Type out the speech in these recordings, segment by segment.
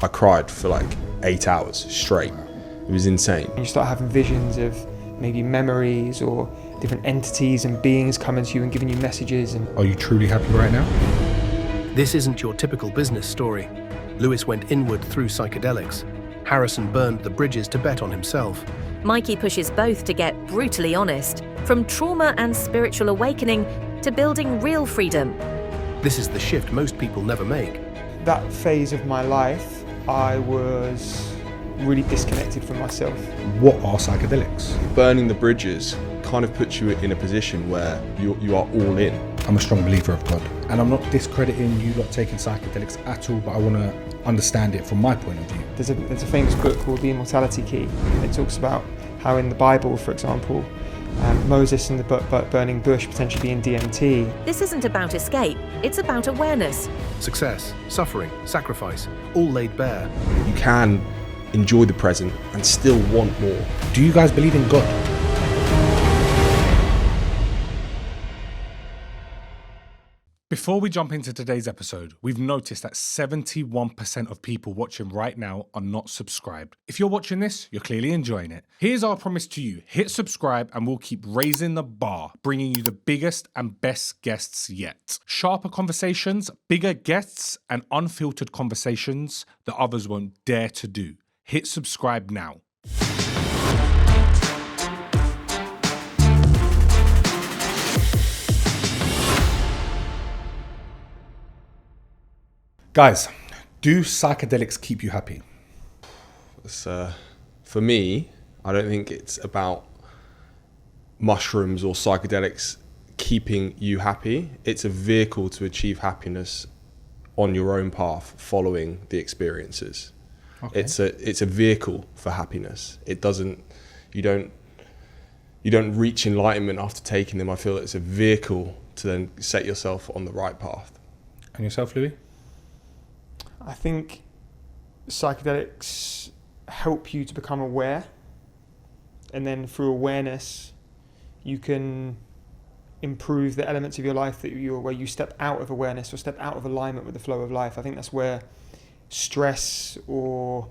I cried for like 8 hours straight. It was insane. You start having visions of maybe memories or different entities and beings coming to you and giving you messages. And are you truly happy right now? This isn't your typical business story. Lewis went inward through psychedelics. Harrison burned the bridges to bet on himself. Mikey pushes both to get brutally honest, from trauma and spiritual awakening to building real freedom. This is the shift most people never make. That phase of my life, I was really disconnected from myself. What are psychedelics? Burning the bridges kind of puts you in a position where you are all in. I'm a strong believer of God, and I'm not discrediting you not taking psychedelics at all, but I want to understand it from my point of view. There's a famous book called The Immortality Key. It talks about how in the Bible, for example, Moses and the burning bush potentially being DMT. This isn't about escape, it's about awareness. Success, suffering, sacrifice, all laid bare. You can enjoy the present and still want more. Do you guys believe in God? Before we jump into today's episode, we've noticed that 71% of people watching right now are not subscribed. If you're watching this, you're clearly enjoying it. Here's our promise to you. Hit subscribe and we'll keep raising the bar, bringing you the biggest and best guests yet. Sharper conversations, bigger guests, and unfiltered conversations that others won't dare to do. Hit subscribe now. Guys, do psychedelics keep you happy? For me, I don't think it's about mushrooms or psychedelics keeping you happy. It's a vehicle to achieve happiness on your own path, following the experiences. Okay. It's a vehicle for happiness. You don't reach enlightenment after taking them. I feel it's a vehicle to then set yourself on the right path. And yourself, Louie? I think psychedelics help you to become aware, and then through awareness you can improve the elements of your life where you step out of awareness or step out of alignment with the flow of life. I think that's where stress or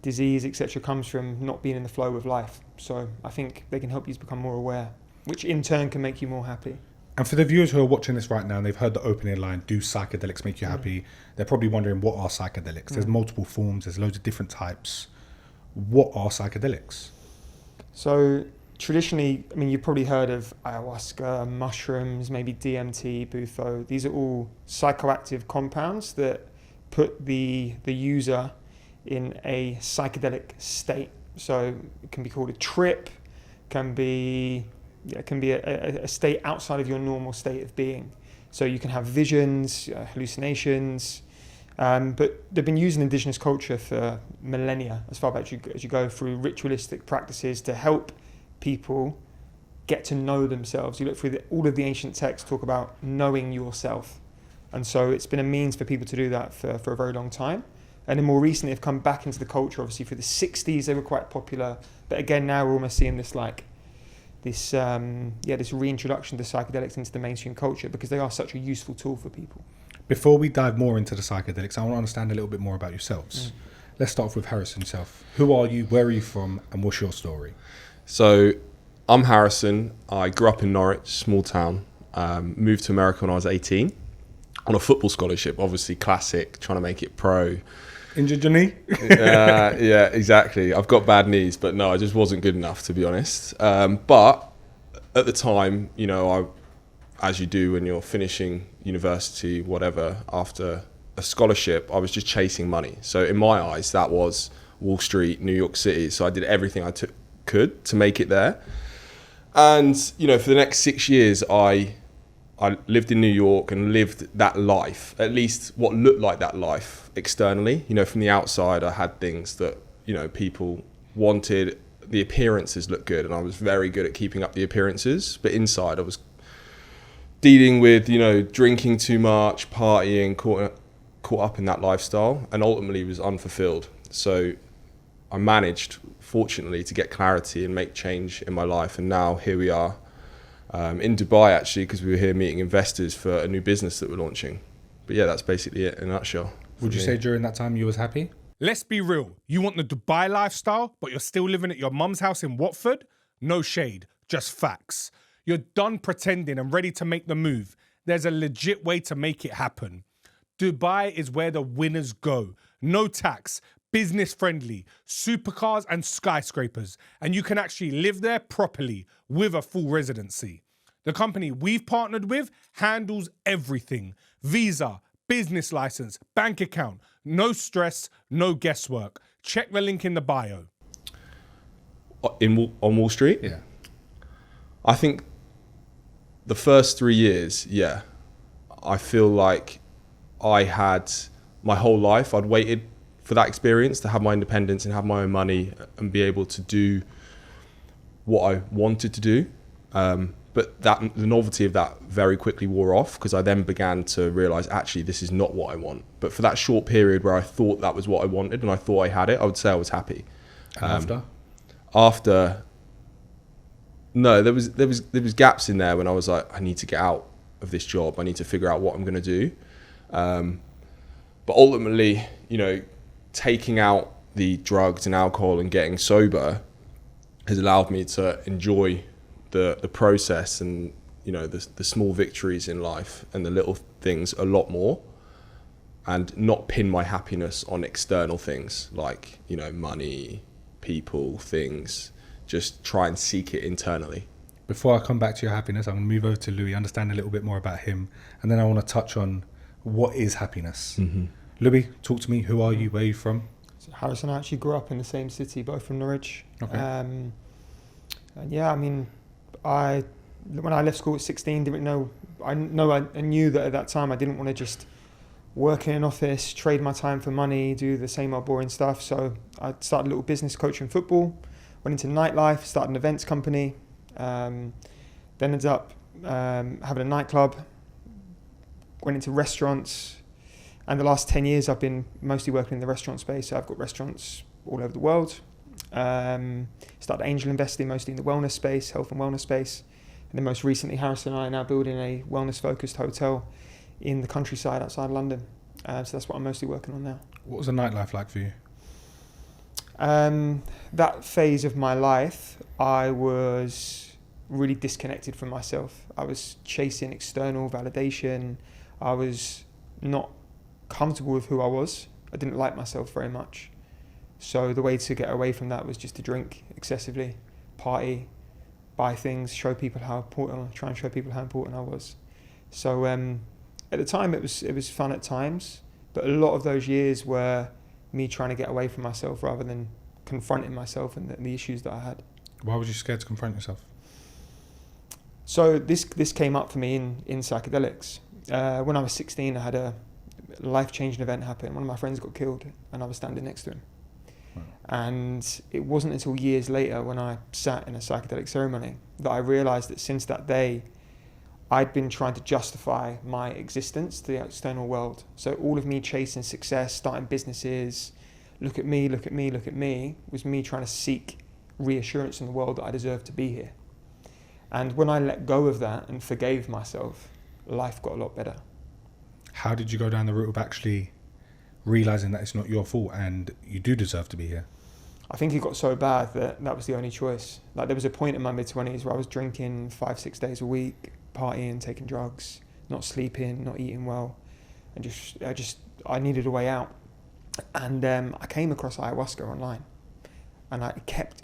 disease, etc., comes from not being in the flow of life. So I think they can help you to become more aware, which in turn can make you more happy. And for the viewers who are watching this right now and they've heard the opening line, do psychedelics make you happy? They're probably wondering, what are psychedelics? There's multiple forms, there's loads of different types. What are psychedelics? So traditionally, I mean, you've probably heard of ayahuasca, mushrooms, maybe DMT, bufo. These are all psychoactive compounds that put the user in a psychedelic state. So it can be called a trip, can be a state outside of your normal state of being. So you can have visions, hallucinations, but they've been used in indigenous culture for millennia, as far back as you go, through ritualistic practices to help people get to know themselves. You look through all of the ancient texts talk about knowing yourself. And so it's been a means for people to do that for a very long time. And then more recently, they've come back into the culture. Obviously, through the 60s, they were quite popular. But again, now we're almost seeing this this reintroduction to psychedelics into the mainstream culture because they are such a useful tool for people. Before we dive more into the psychedelics, I want to understand a little bit more about yourselves. Let's start off with Harrison himself. Who are you, where are you from, and what's your story? So I'm Harrison. I grew up in Norwich, small town. Moved to America when I was 18 on a football scholarship, obviously classic, trying to make it pro. Injured your knee? Yeah, exactly. I've got bad knees, but no, I just wasn't good enough, to be honest. But at the time, as you do when you're finishing university, whatever, after a scholarship, I was just chasing money. So in my eyes, that was Wall Street, New York City. So I did everything I could to make it there. And, for the next 6 years, I lived in New York and lived that life, at least what looked like that life externally. From the outside, I had things that, people wanted. The appearances looked good, and I was very good at keeping up the appearances. But inside, I was dealing with, drinking too much, partying, caught up in that lifestyle, and ultimately was unfulfilled. So I managed, fortunately, to get clarity and make change in my life. And now here we are. In Dubai, actually, because we were here meeting investors for a new business that we're launching. But yeah, that's basically it in a nutshell. Would you say during that time you was happy? Let's be real. You want the Dubai lifestyle, but you're still living at your mum's house in Watford? No shade, just facts. You're done pretending and ready to make the move. There's a legit way to make it happen. Dubai is where the winners go. No tax, business friendly, supercars and skyscrapers. And you can actually live there properly with a full residency. The company we've partnered with handles everything. Visa, business license, bank account. No stress, no guesswork. Check the link in the bio. On Wall Street? Yeah. I think the first 3 years, yeah, I feel like I had my whole life, I'd waited for that experience to have my independence and have my own money and be able to do what I wanted to do. But the novelty of that very quickly wore off because I then began to realize, actually, this is not what I want. But for that short period where I thought that was what I wanted and I thought I had it, I would say I was happy. And After, no, there was gaps in there when I was like, I need to get out of this job. I need to figure out what I'm going to do. But ultimately, you know, taking out the drugs and alcohol and getting sober has allowed me to enjoy the process and, you know, the small victories in life and the little things a lot more, and not pin my happiness on external things like, you know, money, people, things. Just try and seek it internally. Before I come back to your happiness, I'm going to move over to Louie, understand a little bit more about him, and then I want to touch on what is happiness. Mm-hmm. Louie, talk to me. Who are you? Where are you from? So Harrison and I actually grew up in the same city, both from Norwich. Okay. And yeah, I mean, when I left school at 16, didn't know. I knew that at that time I didn't want to just work in an office, trade my time for money, do the same old boring stuff. So I started a little business coaching football, went into nightlife, started an events company, then ended up having a nightclub, went into restaurants, and the last 10 years I've been mostly working in the restaurant space. So I've got restaurants all over the world. Started angel investing mostly in the wellness space, health and wellness space. And then most recently, Harrison and I are now building a wellness-focused hotel in the countryside outside London. So that's what I'm mostly working on now. What was the nightlife like for you? That phase of my life, I was really disconnected from myself. I was chasing external validation. I was not comfortable with who I was. I didn't like myself very much. So the way to get away from that was just to drink excessively, party, buy things, try and show people how important I was. So at the time it was fun at times, but a lot of those years were me trying to get away from myself rather than confronting myself and the issues that I had. Why was you scared to confront yourself? So this came up for me in psychedelics. When I was 16, I had a life-changing event happen. One of my friends got killed and I was standing next to him. Wow. And it wasn't until years later when I sat in a psychedelic ceremony that I realized that since that day, I'd been trying to justify my existence to the external world. So all of me chasing success, starting businesses, look at me, was me trying to seek reassurance in the world that I deserved to be here. And when I let go of that and forgave myself, life got a lot better. How did you go down the route of actually realizing that it's not your fault and you do deserve to be here? I think it got so bad that was the only choice. Like there was a point in my mid-20s where I was drinking 5-6 days a week, partying, taking drugs, not sleeping, not eating well, and I needed a way out. And I came across ayahuasca online, and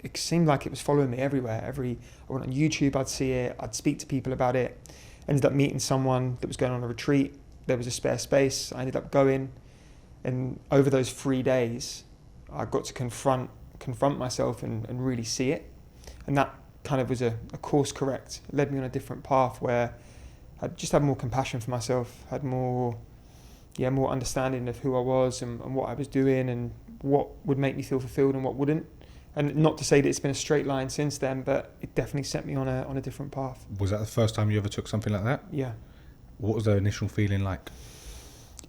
it seemed like it was following me everywhere. I went on YouTube, I'd see it, I'd speak to people about it. Ended up meeting someone that was going on a retreat. There was a spare space. I ended up going, and over those 3 days, I got to confront myself and really see it. And that kind of was a course correct. It led me on a different path where I just had more compassion for myself, had more understanding of who I was and what I was doing and what would make me feel fulfilled and what wouldn't. And not to say that it's been a straight line since then, but it definitely set me on a different path. Was that the first time you ever took something like that? Yeah. What was the initial feeling like?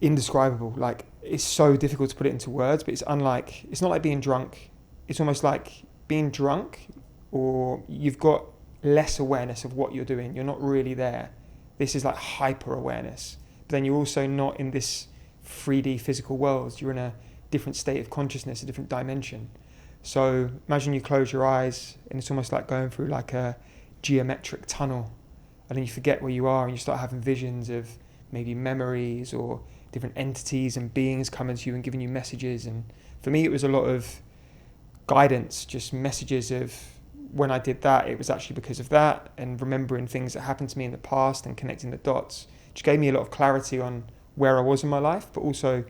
Indescribable. Like, it's so difficult to put it into words, but it's not like being drunk. It's almost like being drunk, or you've got less awareness of what you're doing. You're not really there. This is like hyper awareness. But then you're also not in this 3D physical world. You're in a different state of consciousness, a different dimension. So imagine you close your eyes and it's almost like going through like a geometric tunnel, and then you forget where you are and you start having visions of maybe memories or different entities and beings coming to you and giving you messages. And for me, it was a lot of guidance, just messages of when I did that, it was actually because of that, and remembering things that happened to me in the past and connecting the dots, which gave me a lot of clarity on where I was in my life, but also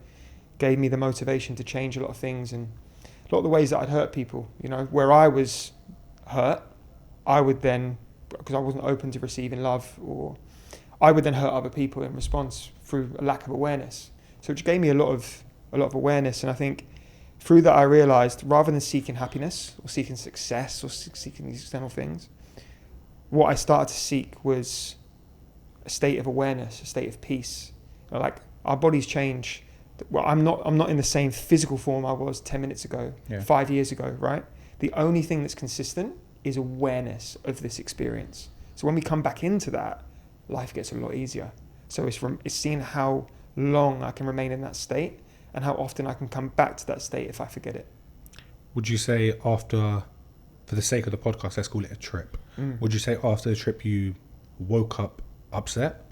gave me the motivation to change a lot of things. And a lot of the ways that I'd hurt people, you know, where I was hurt, I would then, because I wasn't open to receiving love, or I would then hurt other people in response through a lack of awareness. So it gave me a lot of awareness. And I think through that I realized, rather than seeking happiness or seeking success or seeking these external things, what I started to seek was a state of awareness, a state of peace. You know, like our bodies change. Well, I'm not in the same physical form I was 10 minutes ago, 5 years ago, right? The only thing that's consistent is awareness of this experience. So when we come back into that, life gets a lot easier. So it's seeing how long I can remain in that state and how often I can come back to that state if I forget it. Would you say after, for the sake of the podcast, let's call it a trip, would you say after the trip you woke up upset?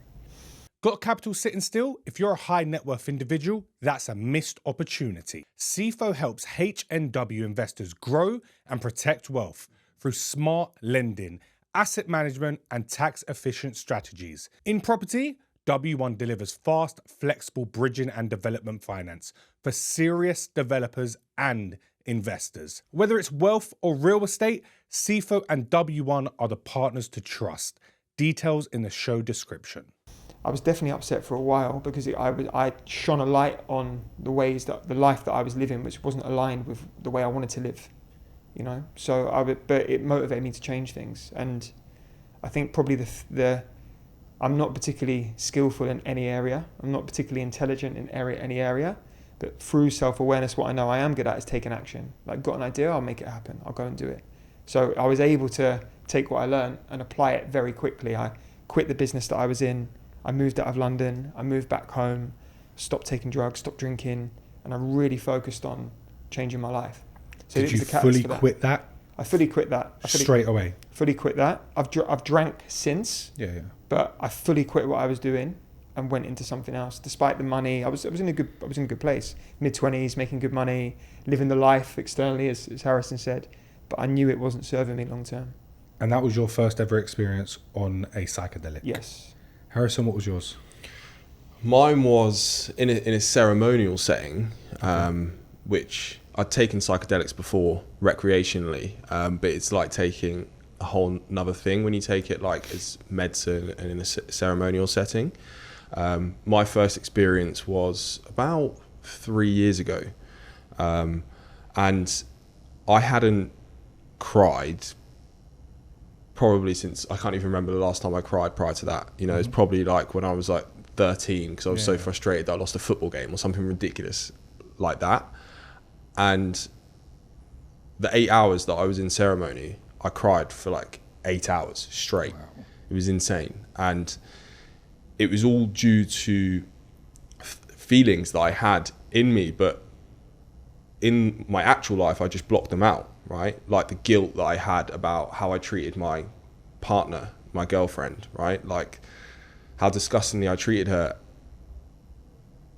Got capital sitting still? If you're a high net worth individual, that's a missed opportunity. CFO helps HNW investors grow and protect wealth through smart lending, asset management, and tax-efficient strategies. In property, W1 delivers fast, flexible bridging and development finance for serious developers and investors. Whether it's wealth or real estate, CFO and W1 are the partners to trust. Details in the show description. I was definitely upset for a while because I shone a light on the ways that the life that I was living, which wasn't aligned with the way I wanted to live, you know. So but it motivated me to change things. And I think probably I'm not particularly skillful in any area. I'm not particularly intelligent in any area. But through self-awareness, what I know I am good at is taking action. Like, got an idea, I'll make it happen. I'll go and do it. So I was able to take what I learned and apply it very quickly. I quit the business that I was in. I moved out of London. I moved back home, stopped taking drugs, stopped drinking, and I really focused on changing my life. So did you fully quit that? I fully quit that. Straight away? Fully quit that. I've drank since. Yeah. But I fully quit what I was doing and went into something else. Despite the money, I was in a good place. Mid-20s, making good money, living the life externally, as Harrison said. But I knew it wasn't serving me long term. And that was your first ever experience on a psychedelic? Yes. Harrison, what was yours? Mine was in a ceremonial setting, which I'd taken psychedelics before recreationally, but it's like taking a whole nother thing when you take it like as medicine and in a ceremonial setting. My first experience was about 3 years ago, and I hadn't cried probably since, I can't even remember the last time I cried prior to that. You know, it's probably like when I was like 13, because I was so frustrated that I lost a football game or something ridiculous like that. And the 8 hours that I was in ceremony, I cried for like 8 hours straight. Wow. It was insane. And it was all due to feelings that I had in me, but in my actual life, I just blocked them out, right? Like the guilt that I had about how I treated my partner, my girlfriend, right? Like how disgustingly I treated her.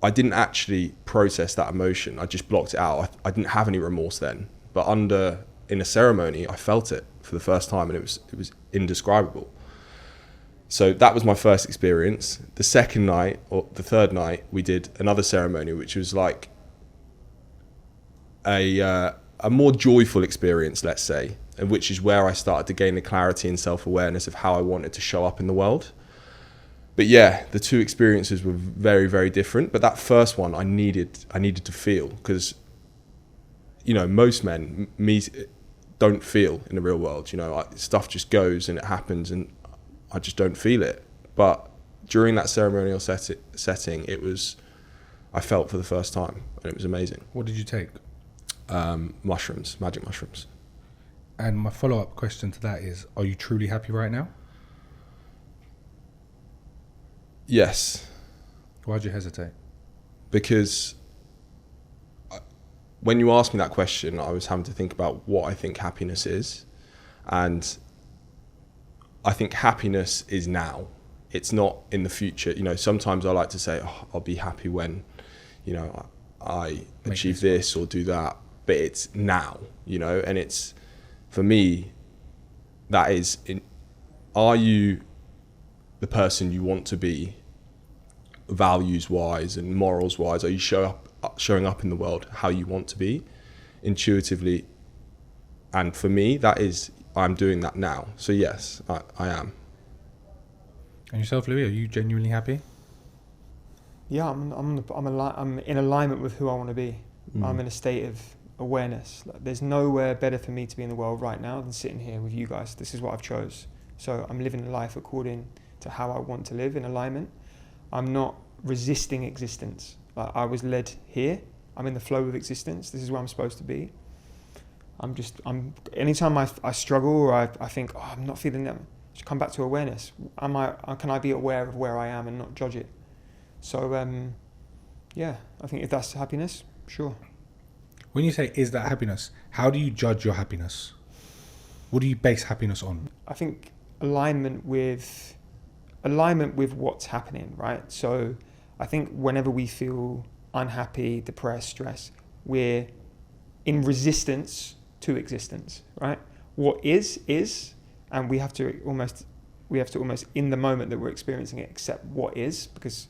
I didn't actually process that emotion. I just blocked it out. I didn't have any remorse then, but in a ceremony, I felt it for the first time, and it was indescribable. So that was my first experience. The second night, or the third night, we did another ceremony, which was like a more joyful experience, let's say, and which is where I started to gain the clarity and self-awareness of how I wanted to show up in the world. But yeah, the two experiences were very, very different. But that first one, I needed to feel, because, you know, most men, me, don't feel in the real world. You know, stuff just goes and it happens, and I just don't feel it. But during that ceremonial setting, I felt for the first time, and it was amazing. What did you take? Mushrooms, magic mushrooms. And my follow-up question to that is, are you truly happy right now? Yes. Why'd you hesitate? Because when you asked me that question, I was having to think about what I think happiness is. And I think happiness is now. It's not in the future. You know, sometimes I like to say, oh, I'll be happy when, you know, I achieve this or do that. But it's now, you know, and it's, for me, that is, are you the person you want to be, values-wise and morals-wise? Are you showing up in the world how you want to be, intuitively? And for me, that is, I'm doing that now. So yes, I am. And yourself, Louie, are you genuinely happy? Yeah, I'm in alignment with who I want to be. I'm in a state of awareness. Like, there's nowhere better for me to be in the world right now than sitting here with you guys. This is what I've chose. So I'm living life according to how I want to live, in alignment. I'm not resisting existence. Like, I was led here. I'm in the flow of existence. This is where I'm supposed to be. Anytime I struggle or I think, oh, I'm not feeling that, just come back to awareness. Can I be aware of where I am and not judge it? So, yeah, I think if that's happiness, sure. When you say, is that happiness, how do you judge your happiness? What do you base happiness on? I think alignment with what's happening, right? So I think whenever we feel unhappy, depressed, stressed, we're in resistance to existence, right? What is, and we have to almost in the moment that we're experiencing it, accept what is, because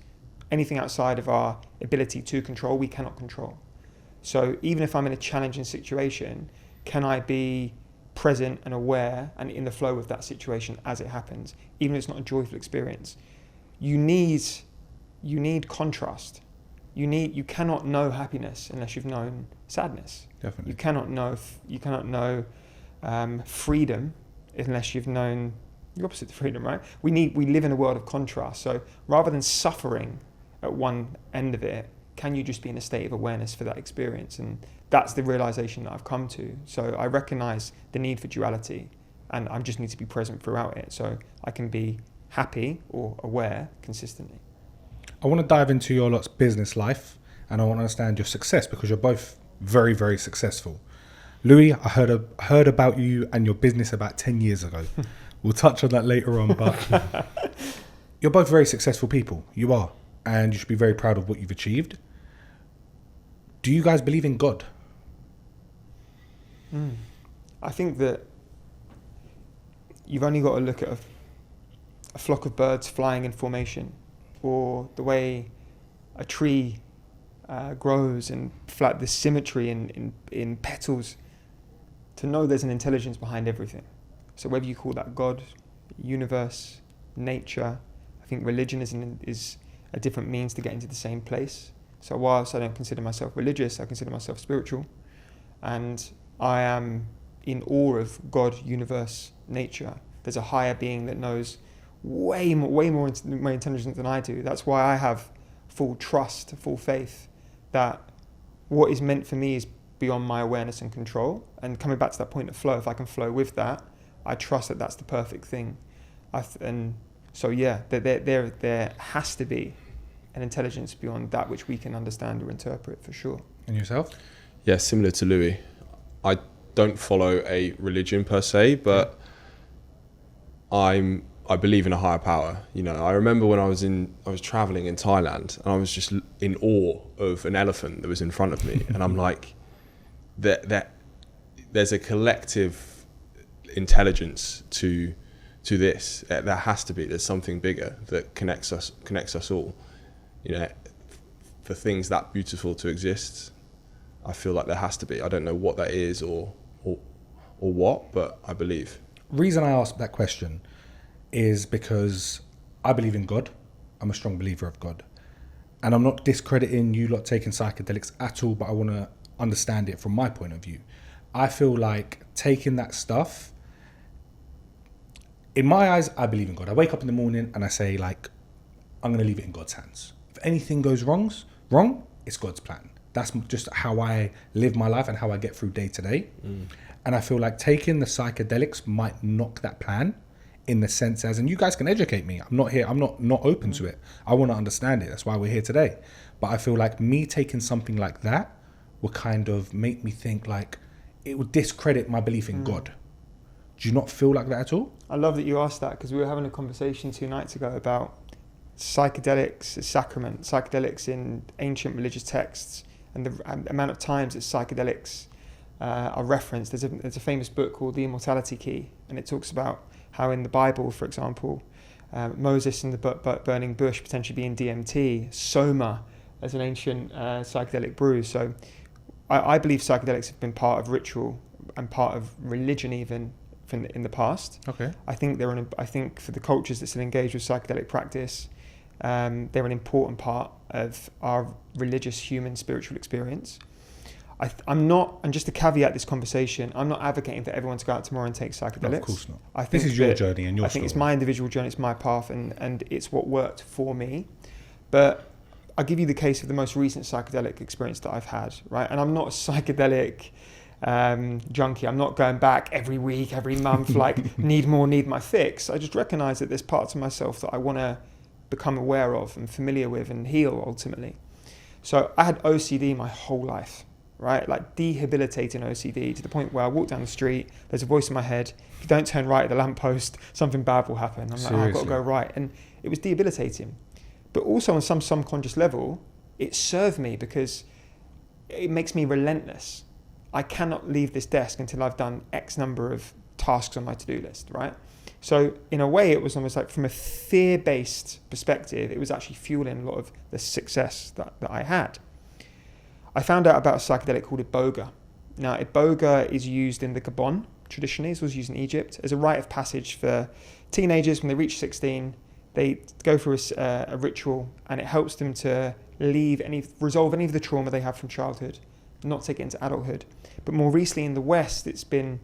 anything outside of our ability to control, we cannot control. So even if I'm in a challenging situation, can I be present and aware and in the flow of that situation as it happens, even if it's not a joyful experience? You need contrast. You cannot know happiness unless you've known sadness. Definitely. You cannot know freedom unless you've known the opposite to freedom, right? We live in a world of contrast. So rather than suffering at one end of it, can you just be in a state of awareness for that experience? And that's the realization that I've come to. So I recognize the need for duality, and I just need to be present throughout it, so I can be happy or aware consistently. I want to dive into your lot's business life, and I want to understand your success, because you're both very, very successful. Louie, I heard about you and your business about 10 years ago. We'll touch on that later on, but you're both very successful people. You are, and you should be very proud of what you've achieved. Do you guys believe in God? I think that you've only got to look at a flock of birds flying in formation, or the way a tree grows and the symmetry in petals, to know there's an intelligence behind everything. So whether you call that God, universe, nature, I think religion is a different means to get into the same place. So whilst I don't consider myself religious, I consider myself spiritual, and I am in awe of God, universe, nature. There's a higher being that knows way more intelligent than I do. That's why I have full trust, full faith that what is meant for me is beyond my awareness and control. And coming back to that point of flow, if I can flow with that, I trust that that's the perfect thing. And so yeah, there has to be an intelligence beyond that which we can understand or interpret, for sure. And yourself? Yeah, similar to Louie. I don't follow a religion per se, but I believe in a higher power. You know, I remember when I was traveling in Thailand, and I was just in awe of an elephant that was in front of me, and I'm like, there's a collective intelligence to this. There has to be. There's something bigger that connects us all. You know, for things that beautiful to exist, I feel like there has to be. I don't know what that is or what, but I believe. Reason I asked that question is because I believe in God. I'm a strong believer of God. And I'm not discrediting you lot taking psychedelics at all, but I want to understand it from my point of view. I feel like taking that stuff, in my eyes, I believe in God. I wake up in the morning and I say, like, I'm going to leave it in God's hands. If anything goes wrong, it's God's plan. That's just how I live my life and how I get through day to day. And I feel like taking the psychedelics might knock that plan, in the sense as, and you guys can educate me. I'm not open to it. I want to understand it. That's why we're here today. But I feel like me taking something like that would kind of make me think like it would discredit my belief in God. Do you not feel like that at all? I love that you asked that, because we were having a conversation 2 nights ago about psychedelics as sacrament, psychedelics in ancient religious texts, and the amount of times that psychedelics are referenced. There's a famous book called The Immortality Key, and it talks about how in the Bible, for example, Moses in the burning bush potentially being DMT, soma as an ancient psychedelic brew. So I believe psychedelics have been part of ritual and part of religion even in the past. Okay. I think for the cultures that still engage with psychedelic practice, they're an important part of our religious, human, spiritual experience. I'm not, and just to caveat this conversation, I'm not advocating for everyone to go out tomorrow and take psychedelics. No, of course not. I think this is your journey and your I think story. it's my individual journey, it's my path, and it's what worked for me. But I'll give you the case of the most recent psychedelic experience that I've had, right? And I'm not a psychedelic junkie. I'm not going back every week, every month, like need my fix. I just recognize that there's parts of myself that I want to become aware of and familiar with and heal ultimately. So I had OCD my whole life, right? Like debilitating OCD to the point where I walk down the street, there's a voice in my head, if you don't turn right at the lamppost, something bad will happen. I'm like, I've got to go right. And it was debilitating. But also on some subconscious level, it served me because it makes me relentless. I cannot leave this desk until I've done X number of tasks on my to-do list, right? So in a way, it was almost like from a fear-based perspective, it was actually fueling a lot of the success that I had. I found out about a psychedelic called Iboga. Now, Iboga is used in the Gabon, traditionally. It was used in Egypt as a rite of passage for teenagers. When they reach 16, they go through a ritual, and it helps them to resolve any of the trauma they have from childhood, not take it into adulthood. But more recently in the West, it's been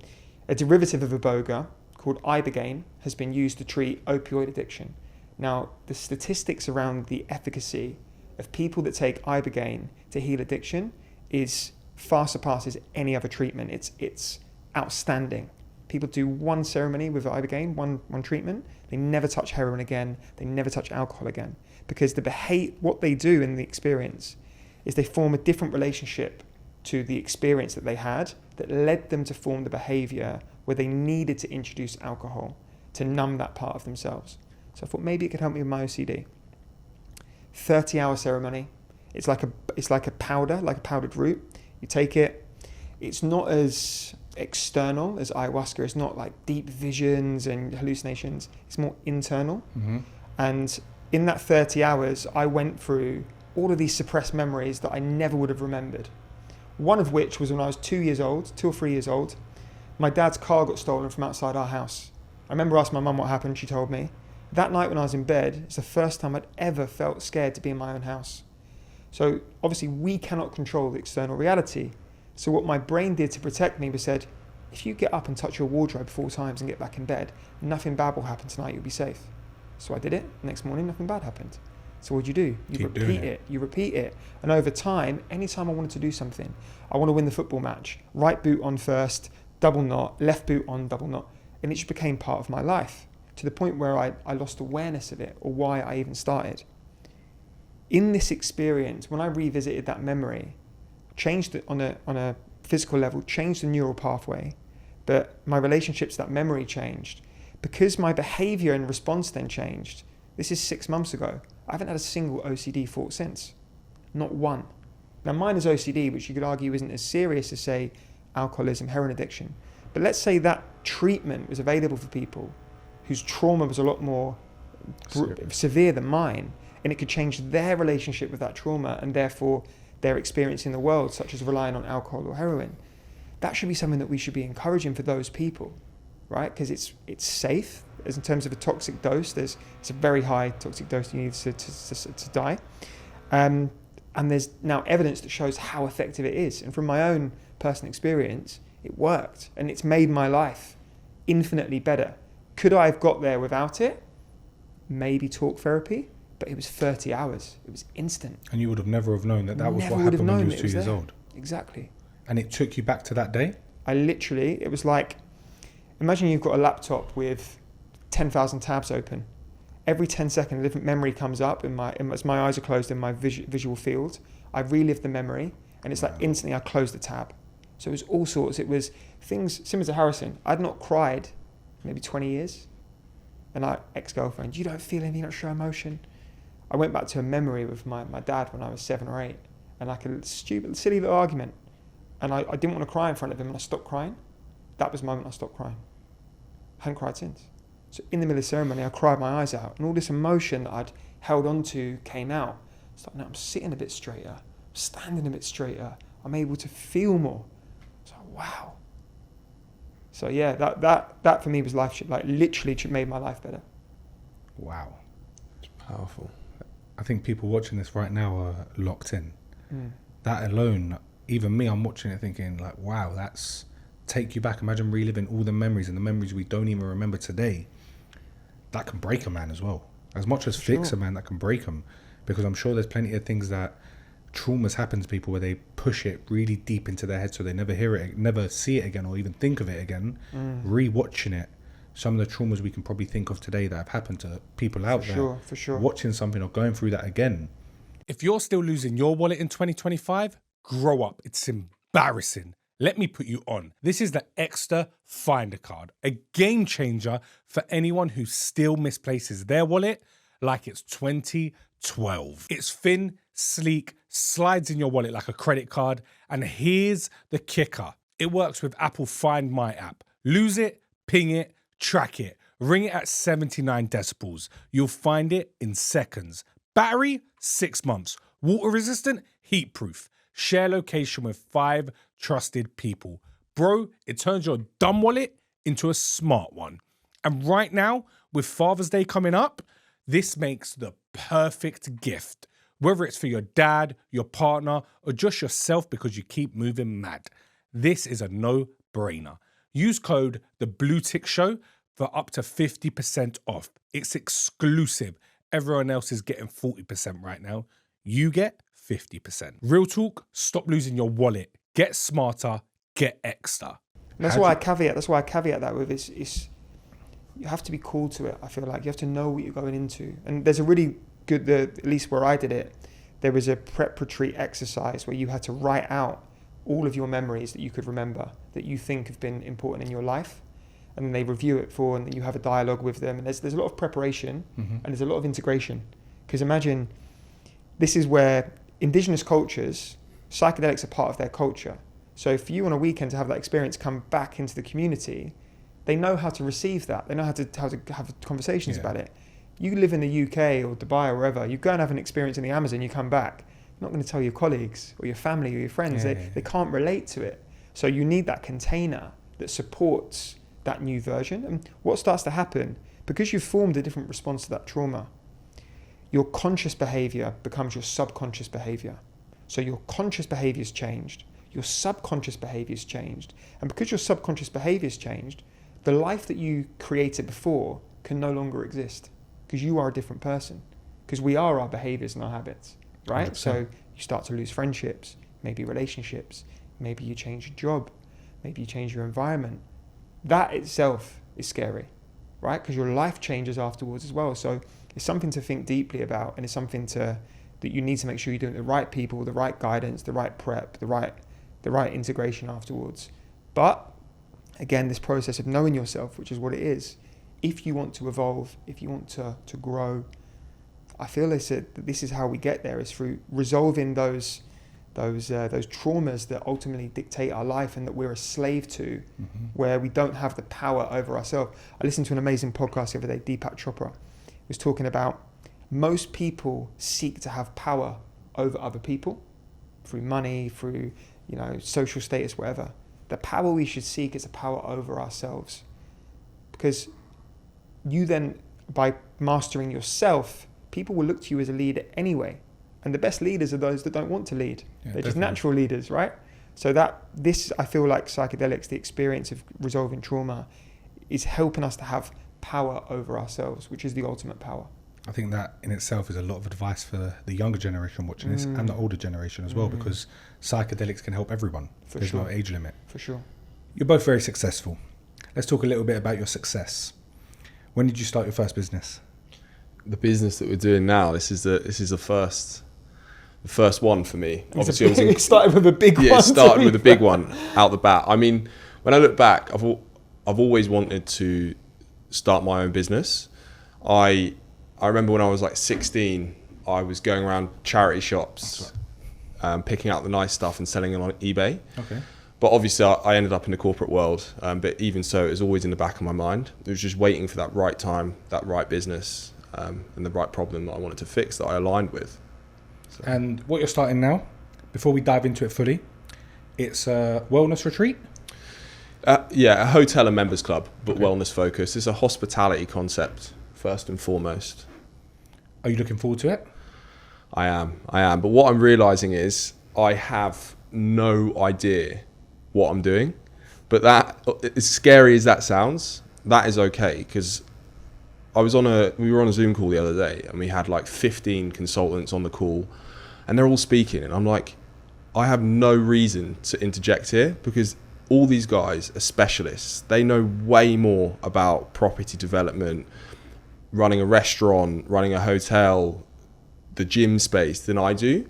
a derivative of Iboga called Iboga has been used to treat opioid addiction. Now, the statistics around the efficacy of people that take Iboga to heal addiction is far surpasses any other treatment. It's outstanding. People do one ceremony with Iboga, one treatment. They never touch heroin again. They never touch alcohol again, because what they do in the experience is they form a different relationship to the experience that they had that led them to form the behavior where they needed to introduce alcohol to numb that part of themselves. So I thought maybe it could help me with my OCD. 30-hour ceremony. It's like a powder, like a powdered root. You take it. It's not as external as ayahuasca. It's not like deep visions and hallucinations. It's more internal. Mm-hmm. And in that 30 hours, I went through all of these suppressed memories that I never would have remembered. One of which was when I was 2 or 3 years old. My dad's car got stolen from outside our house. I remember asking my mum what happened. She told me. That night when I was in bed, it's the first time I'd ever felt scared to be in my own house. So obviously we cannot control the external reality. So what my brain did to protect me was said, if you get up and touch your wardrobe 4 times and get back in bed, nothing bad will happen tonight, you'll be safe. So I did it. Next morning, nothing bad happened. So what do? You repeat it. And over time, anytime I wanted to do something, I want to win the football match, right boot on first, double knot, left boot on, double knot. And it just became part of my life to the point where I lost awareness of it or why I even started. In this experience, when I revisited that memory, changed it on a physical level, changed the neural pathway, but my relationship to that memory changed. Because my behavior in response then changed, this is 6 months ago, I haven't had a single OCD thought since. Not one. Now mine is OCD, which you could argue isn't as serious as, say, alcoholism, heroin addiction. But let's say that treatment was available for people whose trauma was a lot more severe than mine, and it could change their relationship with that trauma and therefore their experience in the world, such as relying on alcohol or heroin. That should be something that we should be encouraging for those people, right? Because it's safe. As in terms of a toxic dose, it's a very high toxic dose you need to die. And there's now evidence that shows how effective it is. And from my own personal experience, it worked. And it's made my life infinitely better. Could I have got there without it? Maybe talk therapy, but it was 30 hours. It was instant. And you would have never have known that was what happened when you was 2 years old. Exactly. And it took you back to that day? It was like, imagine you've got a laptop with 10,000 tabs open. Every 10 seconds, a different memory comes up as my eyes are closed in my visual field. I relive the memory, And it's like instantly I closed the tab. So it was all sorts. It was things similar to Harrison. I'd not cried maybe 20 years. And ex-girlfriend, you don't feel anything, you don't show emotion. I went back to a memory with my dad when I was 7 or 8, and like a stupid, silly little argument. And I didn't want to cry in front of him, and I stopped crying. That was the moment I stopped crying. I hadn't cried since. So in the middle of the ceremony, I cried my eyes out, and all this emotion that I'd held on to came out. It's like, now I'm sitting a bit straighter, I'm standing a bit straighter, I'm able to feel more. It's like, wow. So yeah, that for me was life, like literally made my life better. Wow. It's powerful. I think people watching this right now are locked in. That alone, even me, I'm watching it thinking like, wow, that's take you back. Imagine reliving all the memories and the memories we don't even remember today. That can break a man as well. As much as fix a man, that can break him. Because I'm sure there's plenty of things that traumas happen to people where they push it really deep into their head so they never hear it, never see it again or even think of it again. Re-watching it, some of the traumas we can probably think of today that have happened to people out there. For sure. Watching something or going through that again. If you're still losing your wallet in 2025, grow up. It's embarrassing. Let me put you on. This is the Extra Finder card, a game changer for anyone who still misplaces their wallet like it's 2012. It's thin, sleek, slides in your wallet like a credit card, and here's the kicker. It works with Apple Find My app. Lose it, ping it, track it, ring it at 79 decibels. You'll find it in seconds. Battery, 6 months. Water resistant, heat proof. Share location with 5 trusted people. Bro, it turns your dumb wallet into a smart one. And right now, with Father's Day coming up, this makes the perfect gift. Whether it's for your dad, your partner, or just yourself because you keep moving mad. This is a no-brainer. Use code TheBlueTickShow for up to 50% off. It's exclusive. Everyone else is getting 40% right now. You get 50%. Real talk, stop losing your wallet. Get smarter, get extra. And that's why I caveat that with is you have to be cool to it. I feel like you have to know what you're going into. And there's a really good, at least where I did it, there was a preparatory exercise where you had to write out all of your memories that you could remember that you think have been important in your life. And then they review it and then you have a dialogue with them. And there's a lot of preparation and there's a lot of integration. Because imagine, this is where indigenous cultures, psychedelics are part of their culture. So for you on a weekend to have that experience come back into the community, they know how to receive that. They know how to have conversations about it. You live in the UK or Dubai or wherever, you go and have an experience in the Amazon, you come back, you're not going to tell your colleagues or your family or your friends. They can't relate to it. So you need that container that supports that new version. And what starts to happen, because you've formed a different response to that trauma, your conscious behavior becomes your subconscious behavior. So your conscious behavior's changed, your subconscious behavior's changed. And because your subconscious behavior's changed, the life that you created before can no longer exist because you are a different person, because we are our behaviors and our habits, right? 100%. So you start to lose friendships, maybe relationships, maybe you change your job, maybe you change your environment. That itself is scary, right? Because your life changes afterwards as well. So it's something to think deeply about, and it's something that you need to make sure you're doing the right people, the right guidance, the right prep, the right integration afterwards. But again, this process of knowing yourself, which is what it is, if you want to evolve, if you want to grow, I feel this is how we get there, is through resolving those traumas that ultimately dictate our life and that we're a slave to, where we don't have the power over ourselves. I listened to an amazing podcast the other day, Deepak Chopra was talking about most people seek to have power over other people through money, through social status, whatever. The power we should seek is the power over ourselves, because you then, by mastering yourself, people will look to you as a leader anyway. And the best leaders are those that don't want to lead. They're just natural leaders, right? So I feel like psychedelics, the experience of resolving trauma, is helping us to have power over ourselves, which is the ultimate power. I think that in itself is a lot of advice for the younger generation watching this and the older generation as well, because psychedelics can help everyone. There's no age limit. For sure. You're both very successful. Let's talk a little bit about your success. When did you start your first business? The business that we're doing now, this is the the first one for me. Obviously, it started with a big one. Yeah, it started with a big one out the bat. I mean, when I look back, I've always wanted to start my own business. I remember when I was like 16, I was going around charity shops, picking out the nice stuff and selling it on eBay. Okay. But obviously I ended up in the corporate world. But even so, it was always in the back of my mind. It was just waiting for that right time, that right business, and the right problem that I wanted to fix that I aligned with. So. And what you're starting now, before we dive into it fully, it's a wellness retreat? Yeah, a hotel and members club, but wellness focused. It's a hospitality concept, first and foremost. Are you looking forward to it? I am. But what I'm realizing is I have no idea what I'm doing. But that, as scary as that sounds, that is okay, because we were on a Zoom call the other day and we had like 15 consultants on the call and they're all speaking, and I'm like, I have no reason to interject here because all these guys are specialists. They know way more about property development, running a restaurant, running a hotel, the gym space than I do.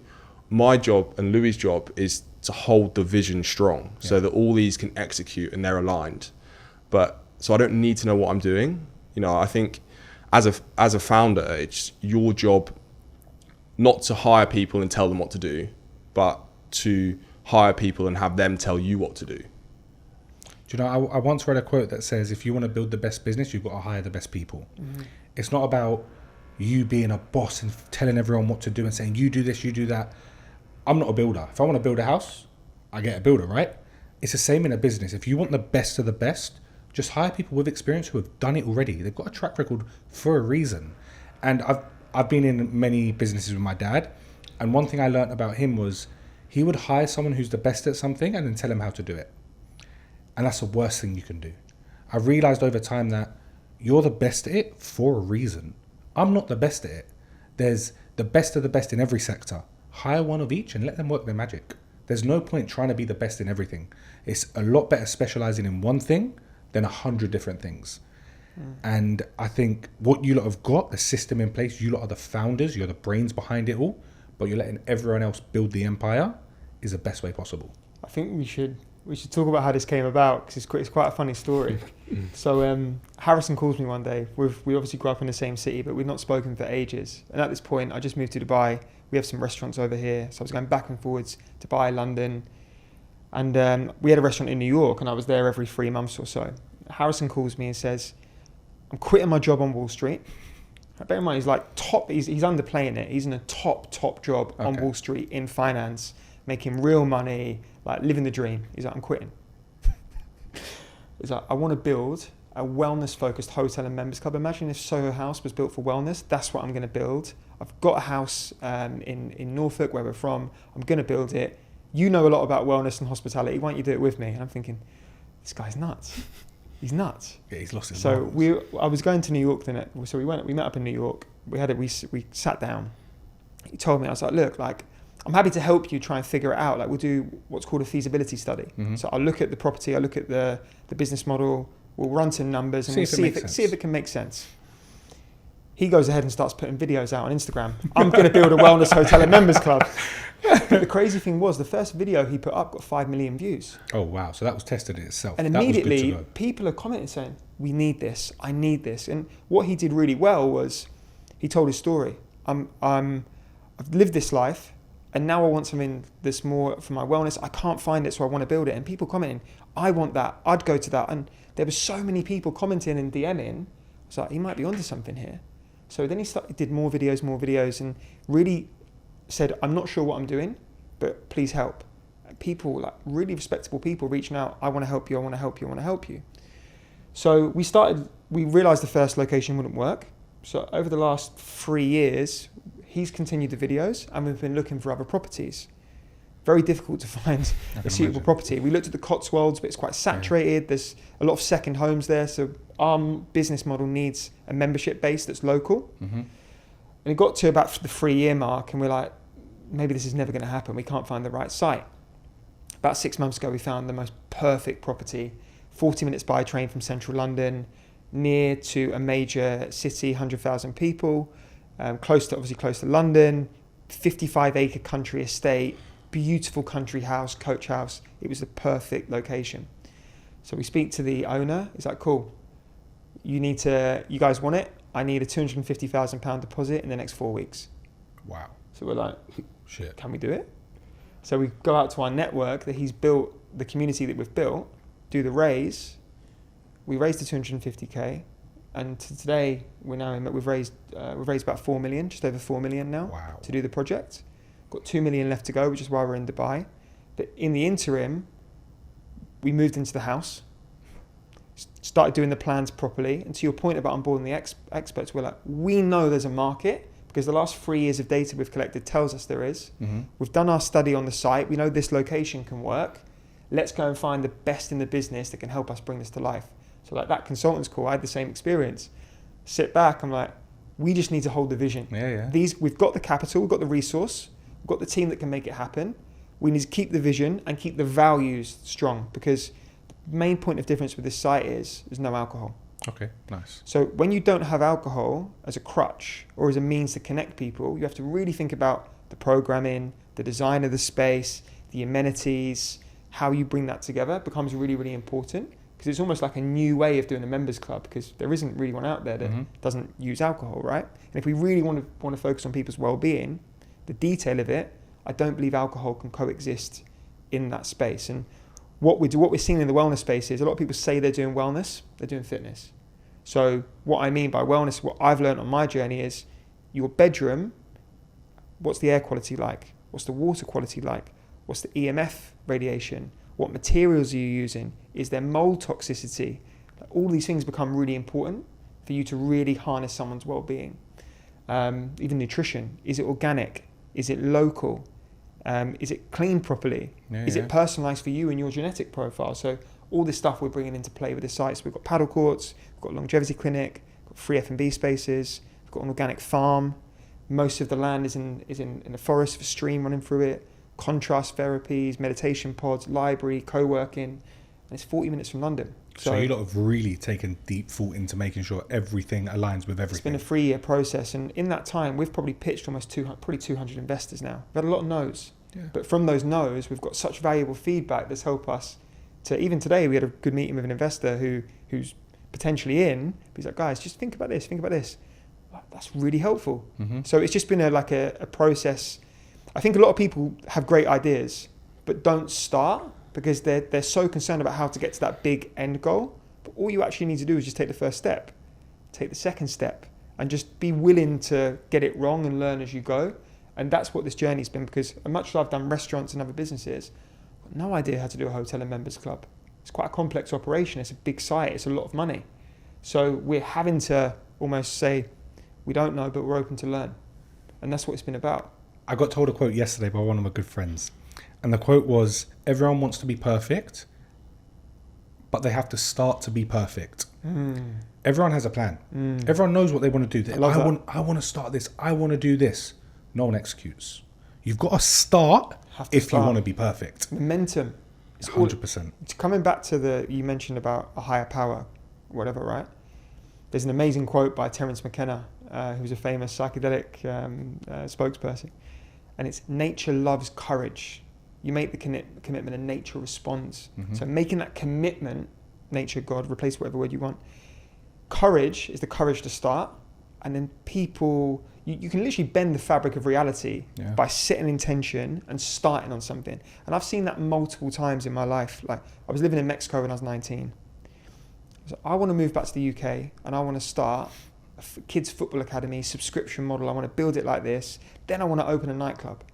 My job and Louie's job is to hold the vision strong so that all these can execute and they're aligned. So I don't need to know what I'm doing. You know, I think as a founder, it's your job not to hire people and tell them what to do, but to hire people and have them tell you what to do. Do you know, I once read a quote that says, if you want to build the best business, you've got to hire the best people. Mm-hmm. It's not about you being a boss and telling everyone what to do and saying, you do this, you do that. I'm not a builder. If I want to build a house, I get a builder, right? It's the same in a business. If you want the best of the best, just hire people with experience who have done it already. They've got a track record for a reason. And I've been in many businesses with my dad, and one thing I learned about him was he would hire someone who's the best at something and then tell him how to do it. And that's the worst thing you can do. I realized over time that you're the best at it for a reason. I'm not the best at it. There's the best of the best in every sector. Hire one of each and let them work their magic. There's no point trying to be the best in everything. It's a lot better specializing in one thing than 100 different things. And I think what you lot have got, the system in place, you lot are the founders, you're the brains behind it all, but you're letting everyone else build the empire, is the best way possible. I think we should talk about how this came about, because it's quite a funny story. So Harrison calls me one day. We obviously grew up in the same city, but we've not spoken for ages. And at this point, I just moved to Dubai. We have some restaurants over here. So I was going back and forwards, Dubai, London. And we had a restaurant in New York, and I was there every 3 months or so. Harrison calls me and says, I'm quitting my job on Wall Street. Bear in mind, he's like he's underplaying it. He's in a top job on Wall Street in finance, making real money, like living the dream. He's like, I'm quitting. He's like, I want to build a wellness-focused hotel and members club. Imagine if Soho House was built for wellness. That's what I'm going to build. I've got a house in Norfolk, where we're from. I'm going to build it. You know a lot about wellness and hospitality. Why don't you do it with me? And I'm thinking, this guy's nuts. He's nuts. Yeah, he's lost his So mind. I was going to New York then. So we met up in New York. We sat down. He told me, I was like, look, like, I'm happy to help you try and figure it out. Like, we'll do what's called a feasibility study. Mm-hmm. So I'll look at the property, I'll look at the business model, we'll run some numbers and see if it can make sense. He goes ahead and starts putting videos out on Instagram. I'm going to build a wellness hotel and members club. But the crazy thing was, the first video he put up got 5 million views. Oh, wow. So that was tested in itself. And immediately, people are commenting saying, we need this, I need this. And what he did really well was, he told his story. I've lived this life, and now I want something that's more for my wellness. I can't find it, so I want to build it. And people commenting, I want that, I'd go to that. And there were so many people commenting and DMing. I was like, he might be onto something here. So then he did more videos, and really said, I'm not sure what I'm doing, but please help. People, like really respectable people, reaching out, I want to help you, I want to help you, I want to help you. So we realized the first location wouldn't work. So over the last 3 years, he's continued the videos, and we've been looking for other properties. Very difficult to find a suitable property. We looked at the Cotswolds, but it's quite saturated. There's a lot of second homes there. So our business model needs a membership base that's local. Mm-hmm. And it got to about the 3-year mark, and we're like, maybe this is never going to happen. We can't find the right site. About 6 months ago, we found the most perfect property, 40 minutes by train from central London, near to a major city, 100,000 people, close to London, 55-acre country estate, beautiful country house, coach house. It was the perfect location. So we speak to the owner. He's like, cool. You guys want it? I need a £250,000 deposit in the next 4 weeks. Wow. So we're like, shit. Can we do it? So we go out to our network that he's built, the community that we've built, do the raise. We raised the 250K. And today we've raised about 4 million, just over 4 million now. Wow. To do the project. Got 2 million left to go, which is why we're in Dubai. But in the interim, we moved into the house, started doing the plans properly. And to your point about onboarding the experts, we're like, we know there's a market because the last 3 years of data we've collected tells us there is. Mm-hmm. We've done our study on the site. We know this location can work. Let's go and find the best in the business that can help us bring this to life. So like that consultant's call, I had the same experience. Sit back, I'm like, we just need to hold the vision. Yeah. We've got the capital, we've got the resource, we've got the team that can make it happen. We need to keep the vision and keep the values strong, because the main point of difference with this site is there's no alcohol. Okay, nice. So when you don't have alcohol as a crutch or as a means to connect people, you have to really think about the programming, the design of the space, the amenities, how you bring that together becomes really, really important. Because it's almost like a new way of doing a members club, because there isn't really one out there that doesn't use alcohol, right? And if we really want to focus on people's well-being, the detail of it, I don't believe alcohol can coexist in that space. And what we're seeing in the wellness space is a lot of people say they're doing wellness, they're doing fitness. So what I mean by wellness, what I've learned on my journey is your bedroom, what's the air quality like? What's the water quality like? What's the EMF radiation? What materials are you using? Is there mold toxicity? All these things become really important for you to really harness someone's well-being. Even nutrition. Is it organic? Is it local? Is it cleaned properly? Is it personalized for you and your genetic profile? So all this stuff we're bringing into play with the sites. We've got paddle courts, we've got a longevity clinic, we've got free F&B spaces, we've got an organic farm. Most of the land is in a forest with a stream running through it. Contrast therapies, meditation pods, library, co-working, and it's 40 minutes from London. So you lot have really taken deep thought into making sure everything aligns with everything. It's been a 3-year process, and in that time, we've probably pitched almost 200 investors now. We've had a lot of no's, but from those no's, we've got such valuable feedback that's helped us to, even today, we had a good meeting with an investor who's potentially in. He's like, guys, just think about this. That's really helpful. So it's just been a process. I think a lot of people have great ideas, but don't start because they're so concerned about how to get to that big end goal. But all you actually need to do is just take the first step, take the second step, and just be willing to get it wrong and learn as you go. And that's what this journey's been, because as much as I've done restaurants and other businesses, I've got no idea how to do a hotel and members club. It's quite a complex operation. It's a big site. It's a lot of money. So we're having to almost say, we don't know, but we're open to learn. And that's what it's been about. I got told a quote yesterday by one of my good friends. And the quote was, everyone wants to be perfect, but they have to start to be perfect. Everyone has a plan. Everyone knows what they want to do. I want to start this. I want to do this. No one executes. You've got to start if you want to be perfect. Momentum. It's 100%. It's coming back to you mentioned about a higher power, whatever, right? There's an amazing quote by Terence McKenna, who's a famous psychedelic spokesperson. And it's, nature loves courage. You make the commitment and nature responds. So making that commitment, nature, God, replace whatever word you want. Courage is the courage to start. And then people, you can literally bend the fabric of reality by setting intention and starting on something. And I've seen that multiple times in my life. Like, I was living in Mexico when I was 19. So I want to move back to the UK and I want to start a kids football academy, subscription model. I want to build it like this. Then I want to open a nightclub.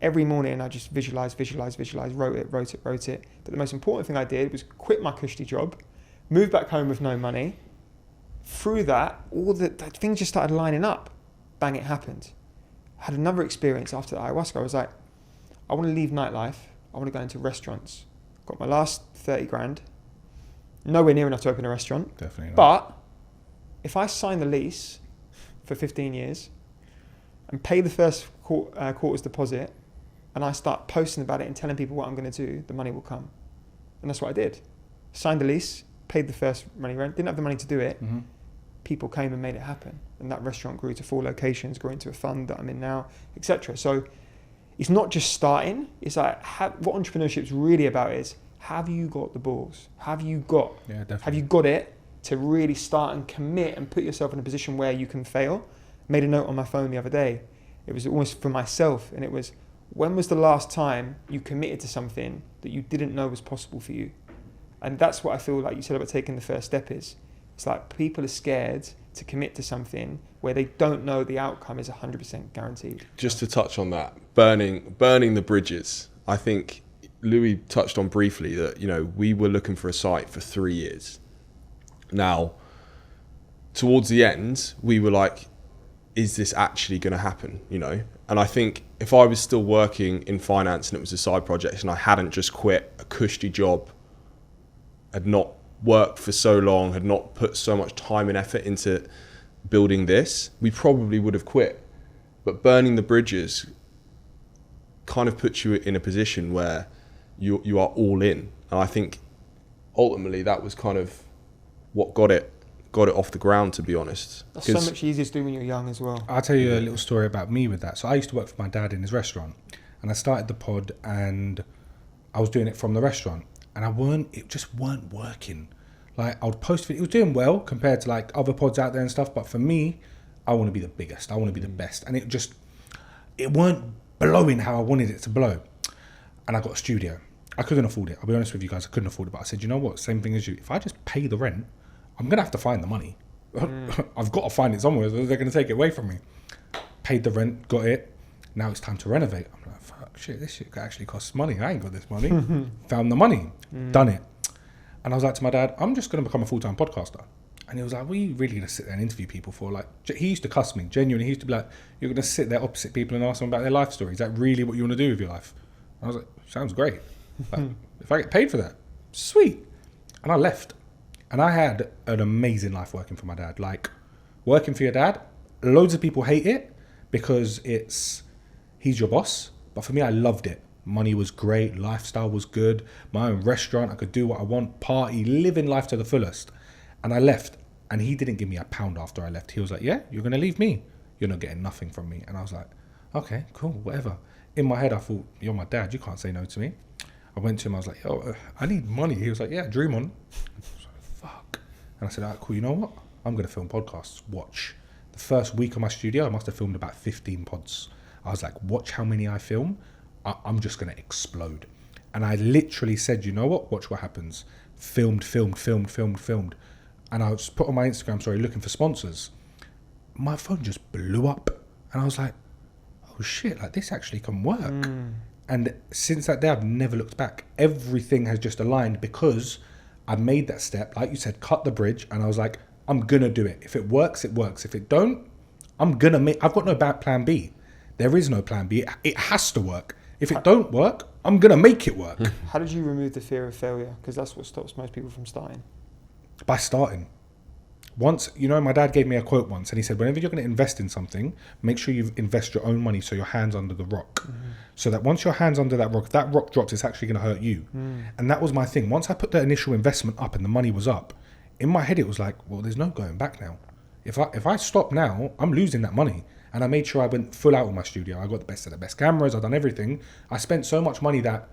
Every morning I just visualize, wrote it. But the most important thing I did was quit my cushy job, move back home with no money. Through that, all the things just started lining up. Bang, it happened. I had another experience after the ayahuasca. I was like, I want to leave nightlife. I want to go into restaurants. Got my last 30 grand. Nowhere near enough to open a restaurant. Definitely not. But if I sign the lease for 15 years and pay the first quarter's deposit, and I start posting about it and telling people what I'm going to do, the money will come. And that's what I did. Signed the lease, paid the first money rent, didn't have the money to do it, people came and made it happen. And that restaurant grew to 4 locations, grew into a fund that I'm in now, etc. So it's not just starting. It's like, what entrepreneurship is really about is, have you got the balls? Have you got it to really start and commit and put yourself in a position where you can fail? Made a note on my phone the other day. It was almost for myself, and it was, when was the last time you committed to something that you didn't know was possible for you? And that's what I feel like you said about taking the first step is. It's like people are scared to commit to something where they don't know the outcome is 100% guaranteed. Just to touch on that, burning the bridges. I think Louie touched on briefly that, you know, we were looking for a site for 3 years. Now, towards the end, we were like, is this actually going to happen? You know? And I think if I was still working in finance and it was a side project and I hadn't just quit a cushy job, had not worked for so long, had not put so much time and effort into building this, we probably would have quit. But burning the bridges kind of puts you in a position where you are all in. And I think ultimately that was kind of what got it off the ground, to be honest. That's so much easier to do when you're young as well. I'll tell you a little story about me with that. So I used to work for my dad in his restaurant, and I started the pod and I was doing it from the restaurant, and it just weren't working. Like, I would post it was doing well compared to like other pods out there and stuff, but for me, I want to be the biggest, I want to be the best, and it weren't blowing how I wanted it to blow. And I got a studio. I couldn't afford it. I'll be honest with you guys, I couldn't afford it, but I said, you know what, same thing as you, if I just pay the rent, I'm going to have to find the money. I've got to find it somewhere, they're going to take it away from me. Paid the rent, got it. Now it's time to renovate. I'm like, fuck, shit, this shit actually costs money. I ain't got this money. Found the money, done it. And I was like to my dad, I'm just going to become a full-time podcaster. And he was like, what are you really going to sit there and interview people for? Like, he used to cuss me, genuinely. He used to be like, you're going to sit there opposite people and ask them about their life story. Is that really what you want to do with your life? I was like, sounds great. Like, if I get paid for that, sweet. And I left. And I had an amazing life working for my dad. Like, working for your dad, loads of people hate it because he's your boss. But for me, I loved it. Money was great, lifestyle was good, my own restaurant, I could do what I want, party, living life to the fullest. And I left, and he didn't give me a pound after I left. He was like, yeah, you're going to leave me. You're not getting nothing from me. And I was like, okay, cool, whatever. In my head, I thought, you're my dad, you can't say no to me. I went to him, I was like, yo, I need money. He was like, yeah, dream on. I was like, fuck. And I said, all right, cool, you know what? I'm going to film podcasts, watch. The first week of my studio, I must have filmed about 15 pods. I was like, watch how many I film. I'm just going to explode. And I literally said, you know what? Watch what happens. Filmed. And I was put on my Instagram story looking for sponsors. My phone just blew up. And I was like, oh shit, like this actually can work. And since that day, I've never looked back. Everything has just aligned because I made that step. Like you said, cut the bridge. And I was like, I'm going to do it. If it works, it works. If it don't, I've got no bad plan B. There is no plan B. It has to work. If it don't work, I'm going to make it work. How did you remove the fear of failure? Because that's what stops most people from starting. By starting. Once, you know, my dad gave me a quote once and he said, whenever you're going to invest in something, make sure you invest your own money so your hand's under the rock. So that once your hand's under that rock, if that rock drops, it's actually going to hurt you. And that was my thing. Once I put the initial investment up and the money was up, in my head it was like, well, there's no going back now. If I stop now, I'm losing that money. And I made sure I went full out with my studio. I got the best of the best cameras. I've done everything. I spent so much money that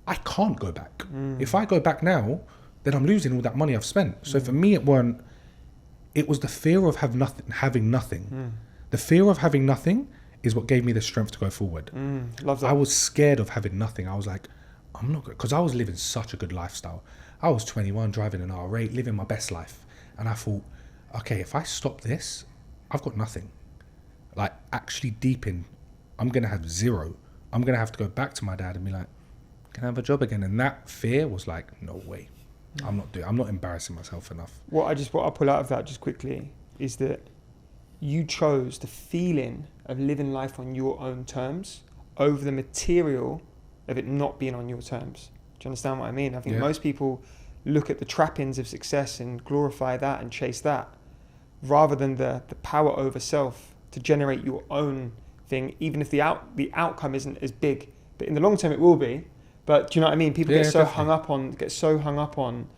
I can't go back. If I go back now, then I'm losing all that money I've spent. So for me, it was the fear of having nothing. The fear of having nothing is what gave me the strength to go forward. Love that. I was scared of having nothing. I was like, I'm not good. Because I was living such a good lifestyle. I was 21, driving an R8, living my best life. And I thought, okay, if I stop this, I've got nothing. Like, actually deep in, I'm going to have zero. I'm going to have to go back to my dad and be like, can I have a job again? And that fear was like, no way. I'm not embarrassing myself enough. What I'll pull out of that just quickly is that you chose the feeling of living life on your own terms over the material of it not being on your terms. Do you understand what I mean? I think most people look at the trappings of success and glorify that and chase that, rather than the power over self to generate your own thing, even if the outcome isn't as big. But in the long term, it will be. But do you know what I mean? People get so hung up on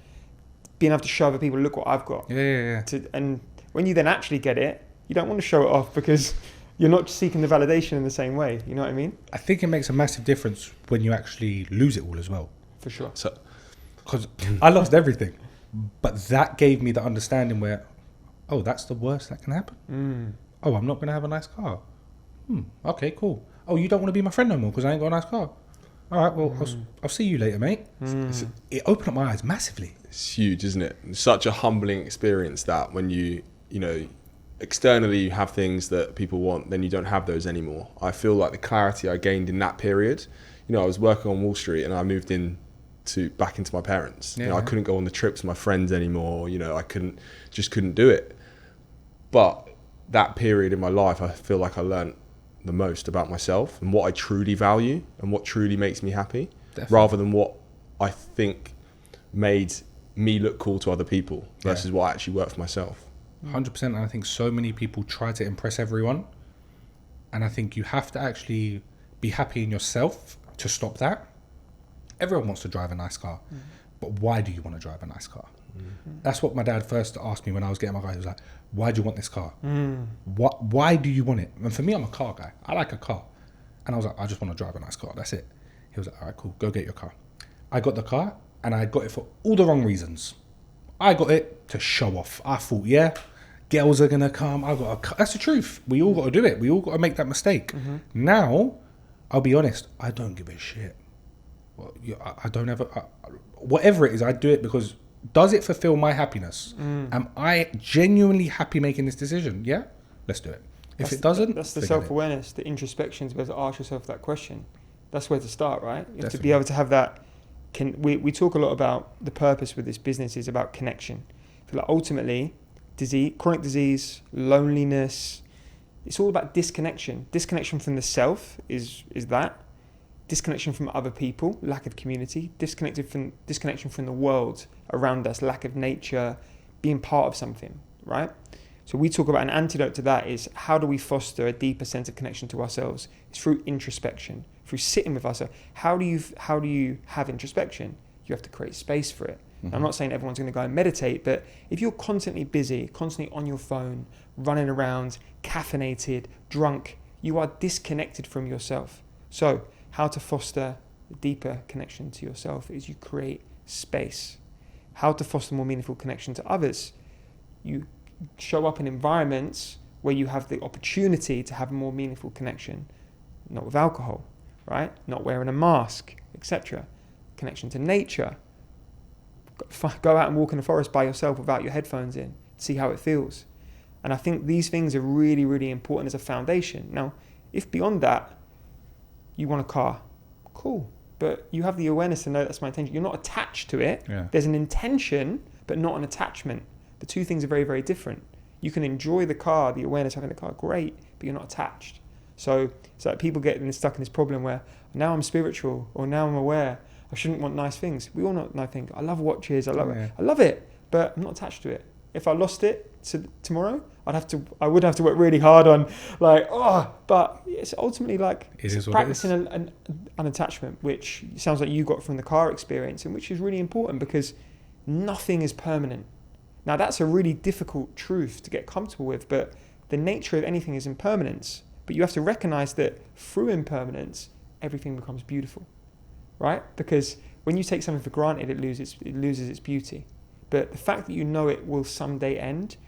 being able to show other people, look what I've got. Yeah. And When you then actually get it, you don't want to show it off because you're not seeking the validation in the same way. You know what I mean? I think it makes a massive difference when you actually lose it all as well. For sure. So, Because I lost everything, but that gave me the understanding where, oh, that's the worst that can happen. Oh, I'm not going to have a nice car. Okay, cool. Oh, you don't want to be my friend no more because I ain't got a nice car. All right, well, I'll see you later, mate. It opened up my eyes massively. it's huge, isn't it? It's such a humbling experience that when you know, externally you have things that people want, then you don't have those anymore. I feel like the clarity I gained in that period, you know, I was working on Wall Street and I moved back into my parents. You know, I couldn't go on the trips with my friends anymore. You know, I couldn't do it. But that period in my life, I feel like I learned the most about myself and what I truly value and what truly makes me happy. Definitely. Rather than what I think made me look cool to other people versus what actually worked for myself. 100%. And I think so many people try to impress everyone. And I think you have to actually be happy in yourself to stop that. Everyone wants to drive a nice car. But why do you want to drive a nice car? That's what my dad first asked me when I was getting my car. He was like, why do you want this car? Why do you want it? And for me, I'm a car guy. I like a car. And I was like, I just want to drive a nice car. That's it. He was like, all right, cool. Go get your car. I got the car and I got it for all the wrong reasons. I got it to show off. I thought, yeah, girls are going to come. I got a car. That's the truth. We all got to do it. We all got to make that mistake. Now, I'll be honest, I don't give a shit. Well, I don't ever, whatever it is, I do it because does it fulfill my happiness? Am I genuinely happy making this decision? Yeah, let's do it. If it doesn't, that's the self-awareness, the introspection to be able to ask yourself that question. That's where to start, right? You have to be able to have that. We talk a lot about the purpose with this business is about connection. I feel like ultimately, chronic disease, loneliness, it's all about disconnection. Disconnection from the self is that. Disconnection from other people, lack of community, disconnection from the world around us, lack of nature, being part of something, right? So we talk about an antidote to that is how do we foster a deeper sense of connection to ourselves? It's through introspection, through sitting with ourselves. How do you have introspection? You have to create space for it. I'm not saying everyone's going to go and meditate, but if you're constantly busy, constantly on your phone, running around, caffeinated, drunk, you are disconnected from yourself. So how to foster a deeper connection to yourself is you create space. How to foster more meaningful connection to others. You show up in environments where you have the opportunity to have a more meaningful connection. Not with alcohol, right? Not wearing a mask, etc. Connection to nature. Go out and walk in the forest by yourself without your headphones in. See how it feels. And I think these things are really, really important as a foundation. Now, if beyond that, you want a car, cool. But you have the awareness to know that's my intention. You're not attached to it. Yeah. There's an intention, but not an attachment. The two things are very, very different. You can enjoy the car, the awareness of having the car, great, but you're not attached. So it's like people get stuck in this problem where now I'm spiritual or now I'm aware. I shouldn't want nice things. We all know nice things. I love watches. I love it, but I'm not attached to it. If I lost it tomorrow, I would have to work really hard on but it's ultimately like practicing an attachment, which sounds like you got from the car experience, and which is really important because nothing is permanent. Now that's a really difficult truth to get comfortable with, but the nature of anything is impermanence. But you have to recognize that through impermanence, everything becomes beautiful, right? Because when you take something for granted, it loses its beauty. But the fact that you know it will someday end,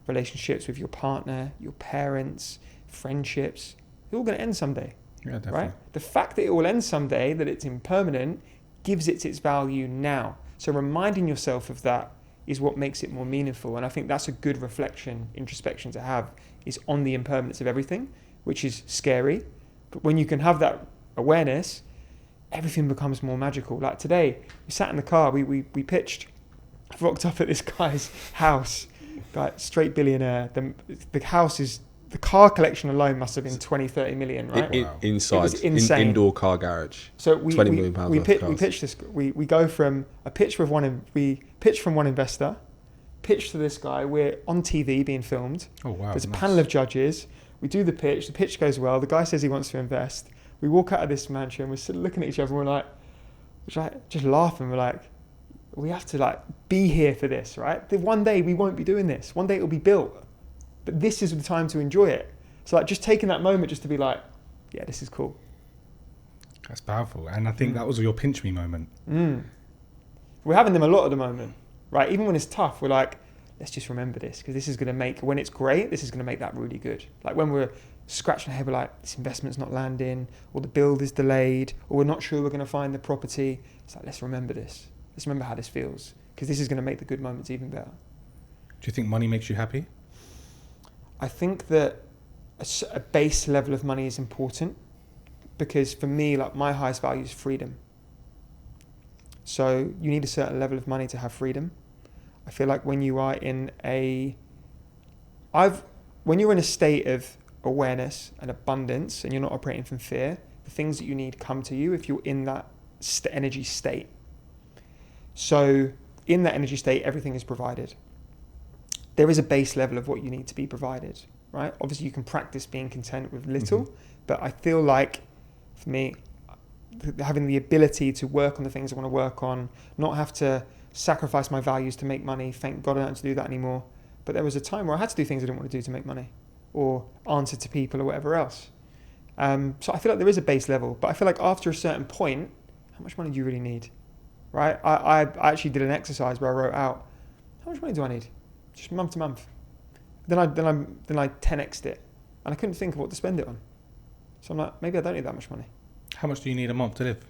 relationships with your partner, your parents, friendships, they're all going to end someday, right? The fact that it will end someday, that it's impermanent, gives it its value now. So reminding yourself of that is what makes it more meaningful. And I think that's a good reflection, introspection to have, is on the impermanence of everything, which is scary. But when you can have that awareness, everything becomes more magical. Like today, we sat in the car, we pitched. I rocked up at this guy's house, straight billionaire. The house is, the car collection alone must have been 20-30 million, right? Inside, it was insane. Indoor car garage. So we pitched this. We go from a pitch from one investor, pitch to this guy. We're on TV being filmed. Oh wow! There's a panel of judges. We do the pitch. The pitch goes well. The guy says he wants to invest. We walk out of this mansion. We're sort of looking at each other. And we're like, just laughing. We're like, we have to be here for this, right? One day we won't be doing this. One day it'll be built. But this is the time to enjoy it. So like just taking that moment just to be like, yeah, this is cool. That's powerful. And I think that was your pinch me moment. We're having them a lot at the moment, right? Even when it's tough, we're like, let's just remember this, because this is going to make, when it's great, this is going to make that really good. Like when we're scratching our head, we're like, this investment's not landing, or the build is delayed, or we're not sure we're going to find the property. It's like, let's remember this. Let's remember how this feels, because this is going to make the good moments even better. Do you think money makes you happy? I think that a base level of money is important, because for me, like my highest value is freedom. So you need a certain level of money to have freedom. I feel like when you are in when you're in a state of awareness and abundance and you're not operating from fear, the things that you need come to you if you're in that energy state. So in that energy state, everything is provided. There is a base level of what you need to be provided, right? Obviously you can practice being content with little, but I feel like for me, having the ability to work on the things I want to work on, not have to sacrifice my values to make money. Thank God I don't have to do that anymore. But there was a time where I had to do things I didn't want to do to make money, or answer to people or whatever else. So I feel like there is a base level, but I feel like after a certain point, how much money do you really need, right? I actually did an exercise where I wrote out, how much money do I need? Just month to month. Then I 10x'd it, and I couldn't think of what to spend it on. So I'm like, maybe I don't need that much money. How much do you need a month to live?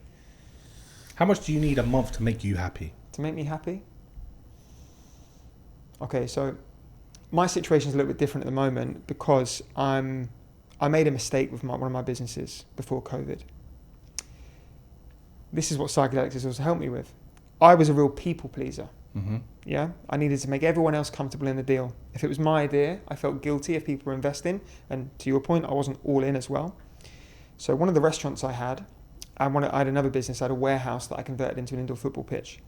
How much do you need a month to make you happy? To make me happy? Okay, so my situation is a little bit different at the moment because I made a mistake with one of my businesses before COVID. This is what psychedelics has also helped me with. I was a real people pleaser. Yeah, I needed to make everyone else comfortable in the deal. If it was my idea, I felt guilty if people were investing. And to your point, I wasn't all in as well. So one of the restaurants I had, I had another business, I had a warehouse that I converted into an indoor football pitch.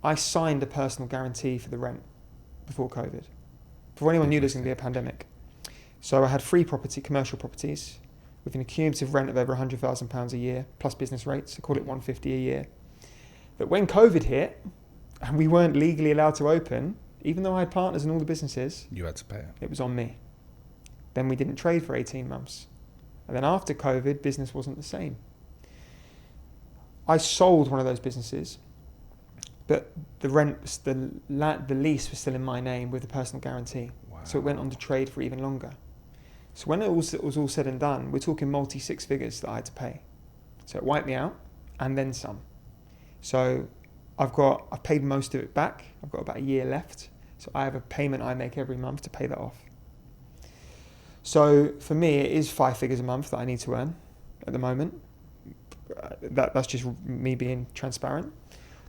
I signed a personal guarantee for the rent before COVID, before anyone knew there was going to be a pandemic. So I had 3 commercial properties with an cumulative rent of over £100,000 a year, plus business rates, I call it £150 a year. But when COVID hit, and we weren't legally allowed to open, even though I had partners in all the businesses, you had to pay it. It was on me. Then we didn't trade for 18 months. And then after COVID, business wasn't the same. I sold one of those businesses, but the rent, the lease was still in my name with a personal guarantee. Wow. So it went on to trade for even longer. So when it was all said and done, we're talking multi-6 figures that I had to pay. So it wiped me out, and then some. So I've paid most of it back. I've got about a year left. So I have a payment I make every month to pay that off. So for me, it is 5 figures a month that I need to earn at the moment. That's just me being transparent.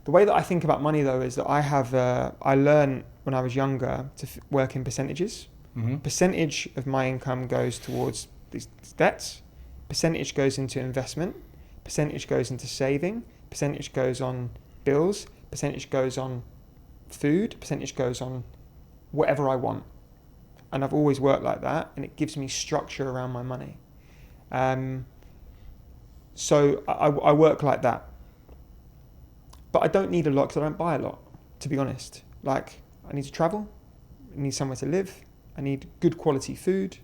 The way that I think about money, though, is that I learned when I was younger to work in percentages. Percentage of my income goes towards these debts. Percentage goes into investment. Percentage goes into saving. Percentage goes on bills. Percentage goes on food. Percentage goes on whatever I want. And I've always worked like that, and it gives me structure around my money. So I work like that. But I don't need a lot because I don't buy a lot, to be honest. Like, I need to travel. I need somewhere to live. I need good quality food.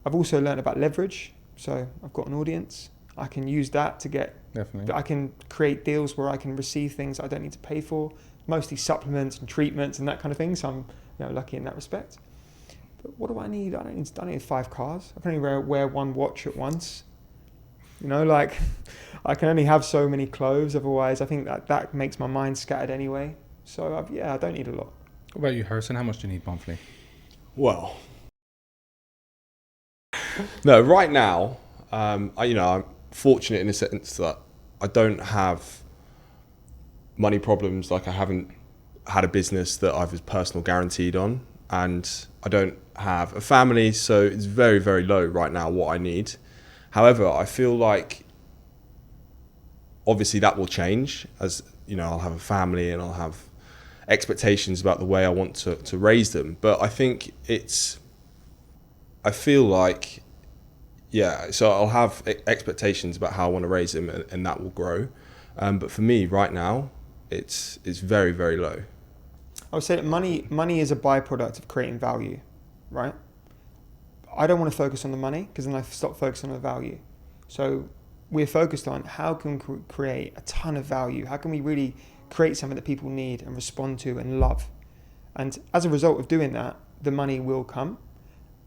I've also learned about leverage. So I've got an audience. I can use that to get... Definitely. I can create deals where I can receive things I don't need to pay for, mostly supplements and treatments and that kind of thing. So I'm lucky in that respect. But what do I need? I don't need 5 cars. I can only wear 1 watch at once. Like I can only have so many clothes. Otherwise, I think that makes my mind scattered anyway. So I don't need a lot. What about you, Harrison? How much do you need monthly? Well, no, right now, I'm fortunate in the sense that I don't have money problems. Like I haven't had a business that I was personal guaranteed on, and I don't have a family, so it's very, very low right now what I need. However, I feel like obviously that will change as, I'll have a family and I'll have expectations about the way I want to raise them. But I think I feel like, so I'll have expectations about how I want to raise them, and that will grow. But for me right now, it's very, very low. I would say that money is a byproduct of creating value, right? I don't want to focus on the money because then I stop focusing on the value. So we're focused on how can we create a ton of value? How can we really create something that people need and respond to and love? And as a result of doing that, the money will come.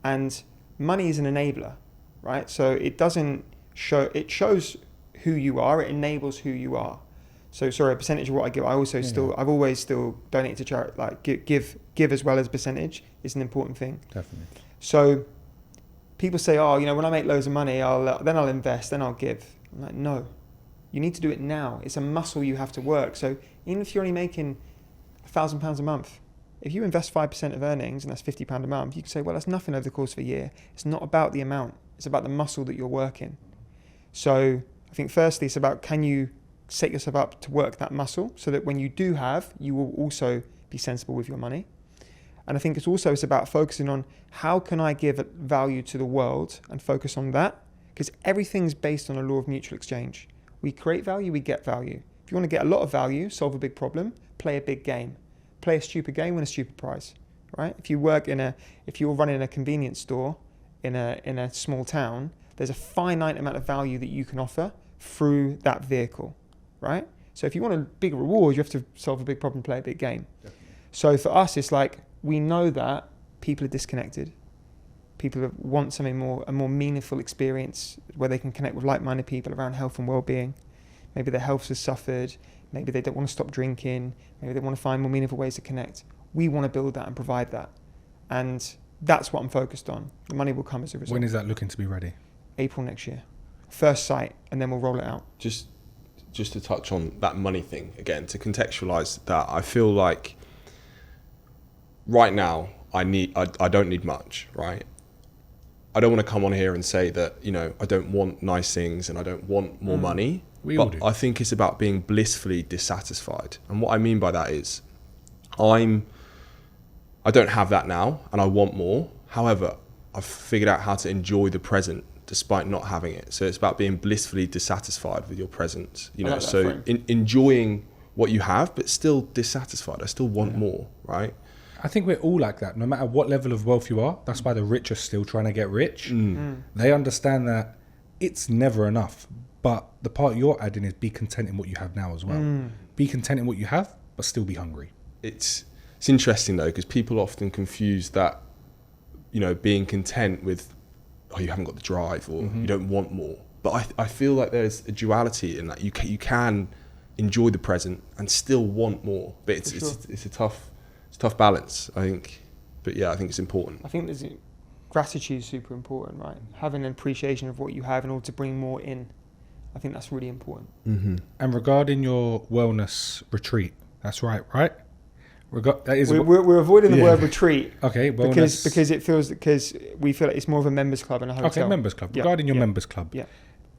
And money is an enabler, right? So it doesn't show, it shows who you are, it enables who you are. So sorry, a percentage of what I give, I also I've always still donated to charity, like give as well as percentage is an important thing. Definitely. So people say, oh, you know, when I make loads of money, then I'll invest, then I'll give. I'm like, no, you need to do it now. It's a muscle you have to work. So even if you're only making £1,000 a month, if you invest 5% of earnings, and that's £50 a month, you can say, well, that's nothing over the course of a year. It's not about the amount. It's about the muscle that you're working. So I think firstly, it's about, can you set yourself up to work that muscle so that when you do have, you will also be sensible with your money. And I think it's about focusing on how can I give value to the world and focus on that, because everything's based on a law of mutual exchange. We create value, we get value. If you want to get a lot of value, solve a big problem, play a big game. Play a stupid game, win a stupid prize, right? If you're running a convenience store in a small town, there's a finite amount of value that you can offer through that vehicle, right? So if you want a big reward, you have to solve a big problem, play a big game. Definitely. So for us, it's like, we know that people are disconnected. People want something more, a more meaningful experience where they can connect with like-minded people around health and well-being. Maybe their health has suffered. Maybe they don't want to stop drinking. Maybe they want to find more meaningful ways to connect. We want to build that and provide that. And that's what I'm focused on. The money will come as a result. When is that looking to be ready? April next year. First site, and then we'll roll it out. Just to touch on that money thing again, to contextualize that, I feel like right now I don't need much, right? I don't want to come on here and say that, you know, I don't want nice things and I don't want more money. We all do. I think it's about being blissfully dissatisfied. And what I mean by that is I don't have that now and I want more. However, I've figured out how to enjoy the present despite not having it. So it's about being blissfully dissatisfied with your present, you know, like so enjoying what you have, but still dissatisfied. I still want more, right? I think we're all like that, no matter what level of wealth you are. That's why the rich are still trying to get rich. They understand that it's never enough. But the part you're adding is be content in what you have now as well. Be content in what you have, but still be hungry. It's interesting though, because people often confuse that, you know, being content with, oh, you haven't got the drive or you don't want more. But I feel like there's a duality in that. You can enjoy the present and still want more. But it's a tough balance, I think. But yeah, I think it's important. I think gratitude is super important, right? Having an appreciation of what you have in order to bring more in. I think that's really important. And regarding your wellness retreat, that's right? We're avoiding the word retreat. Okay, wellness. because we feel like it's more of a members club and a hotel. Okay, members club. Regarding your members club,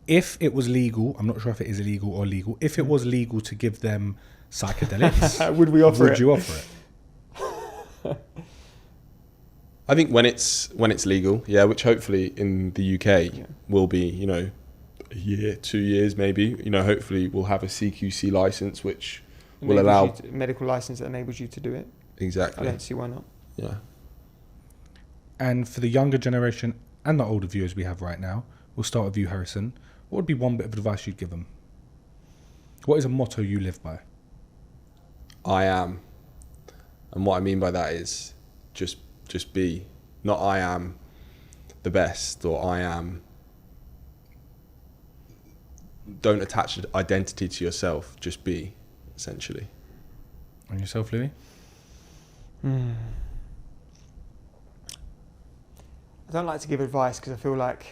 if it was legal, I'm not sure if it is illegal or legal. If it was legal to give them psychedelics, would you offer it? I think when it's legal, which hopefully in the UK will be, you know, a year, 2 years maybe, you know, hopefully we'll have a CQC license which will allow medical license that enables you to do it. Exactly. I don't see why not. Yeah. And for the younger generation and the older viewers we have right now, we'll start with you, Harrison. What would be one bit of advice you'd give them? What is a motto you live by? I am. And what I mean by that is just be. Not I am the best or I am. Don't attach identity to yourself. Just be, essentially. And yourself, Louie? I don't like to give advice because I feel like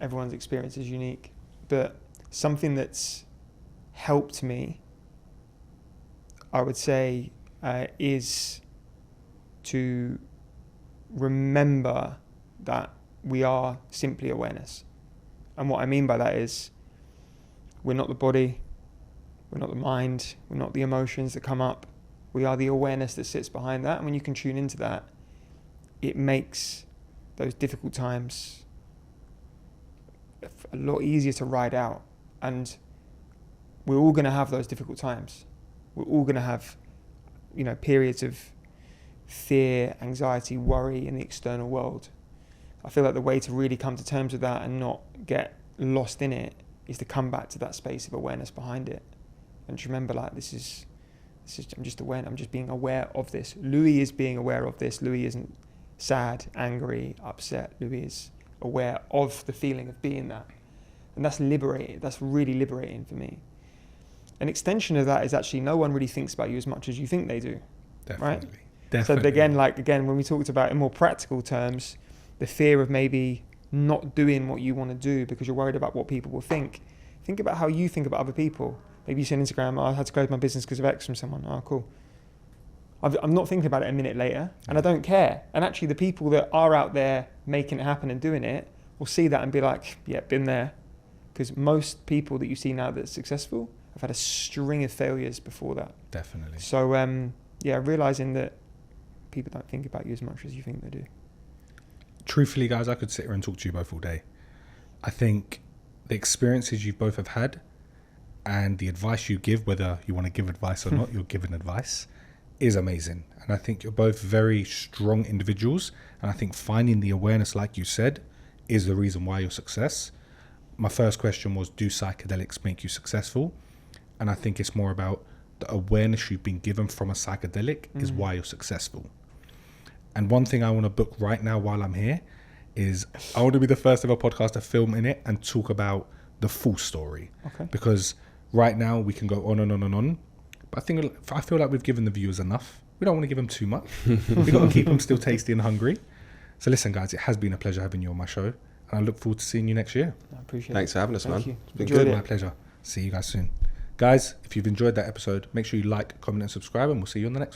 everyone's experience is unique. But something that's helped me, I would say, is to remember that we are simply awareness. And what I mean by that is we're not the body, we're not the mind, we're not the emotions that come up. We are the awareness that sits behind that. And when you can tune into that, it makes those difficult times a lot easier to ride out. And we're all going to have those difficult times. We're all going to have, you know, periods of fear, anxiety, worry in the external world. I feel like the way to really come to terms with that and not get lost in it is to come back to that space of awareness behind it. And to remember, like, this is I'm just aware, I'm just being aware of this. Louie is being aware of this. Louie isn't sad, angry, upset. Louie is aware of the feeling of being that. And that's liberating. That's really liberating for me. An extension of that is actually no one really thinks about you as much as you think they do. Definitely. Right? Definitely. So again, when we talked about in more practical terms, the fear of maybe not doing what you want to do because you're worried about what people will think. Think about how you think about other people. Maybe you see on Instagram, I had to close my business because of X from someone. Oh, cool. I'm not thinking about it a minute later, and I don't care. And actually the people that are out there making it happen and doing it will see that and be like, yeah, been there. Because most people that you see now that's successful have had a string of failures before that. Definitely. So, realizing that people don't think about you as much as you think they do. Truthfully, guys, I could sit here and talk to you both all day. I think the experiences you both have had and the advice you give, whether you want to give advice or not, you're giving advice, is amazing. And I think you're both very strong individuals. And I think finding the awareness, like you said, is the reason why your success. My first question was, do psychedelics make you successful? And I think it's more about the awareness you've been given from a psychedelic is why you're successful. And one thing I want to book right now while I'm here is I want to be the first ever podcast to film in it and talk about the full story. Okay. Because right now we can go on and on and on. But I feel like we've given the viewers enough. We don't want to give them too much. We've got to keep them still tasty and hungry. So listen, guys, it has been a pleasure having you on my show. And I look forward to seeing you next year. I appreciate it. Thanks for having us, man. You. It's been Enjoyed good. it. My pleasure. See you guys soon. Guys, if you've enjoyed that episode, make sure you like, comment and subscribe, and we'll see you on the next one.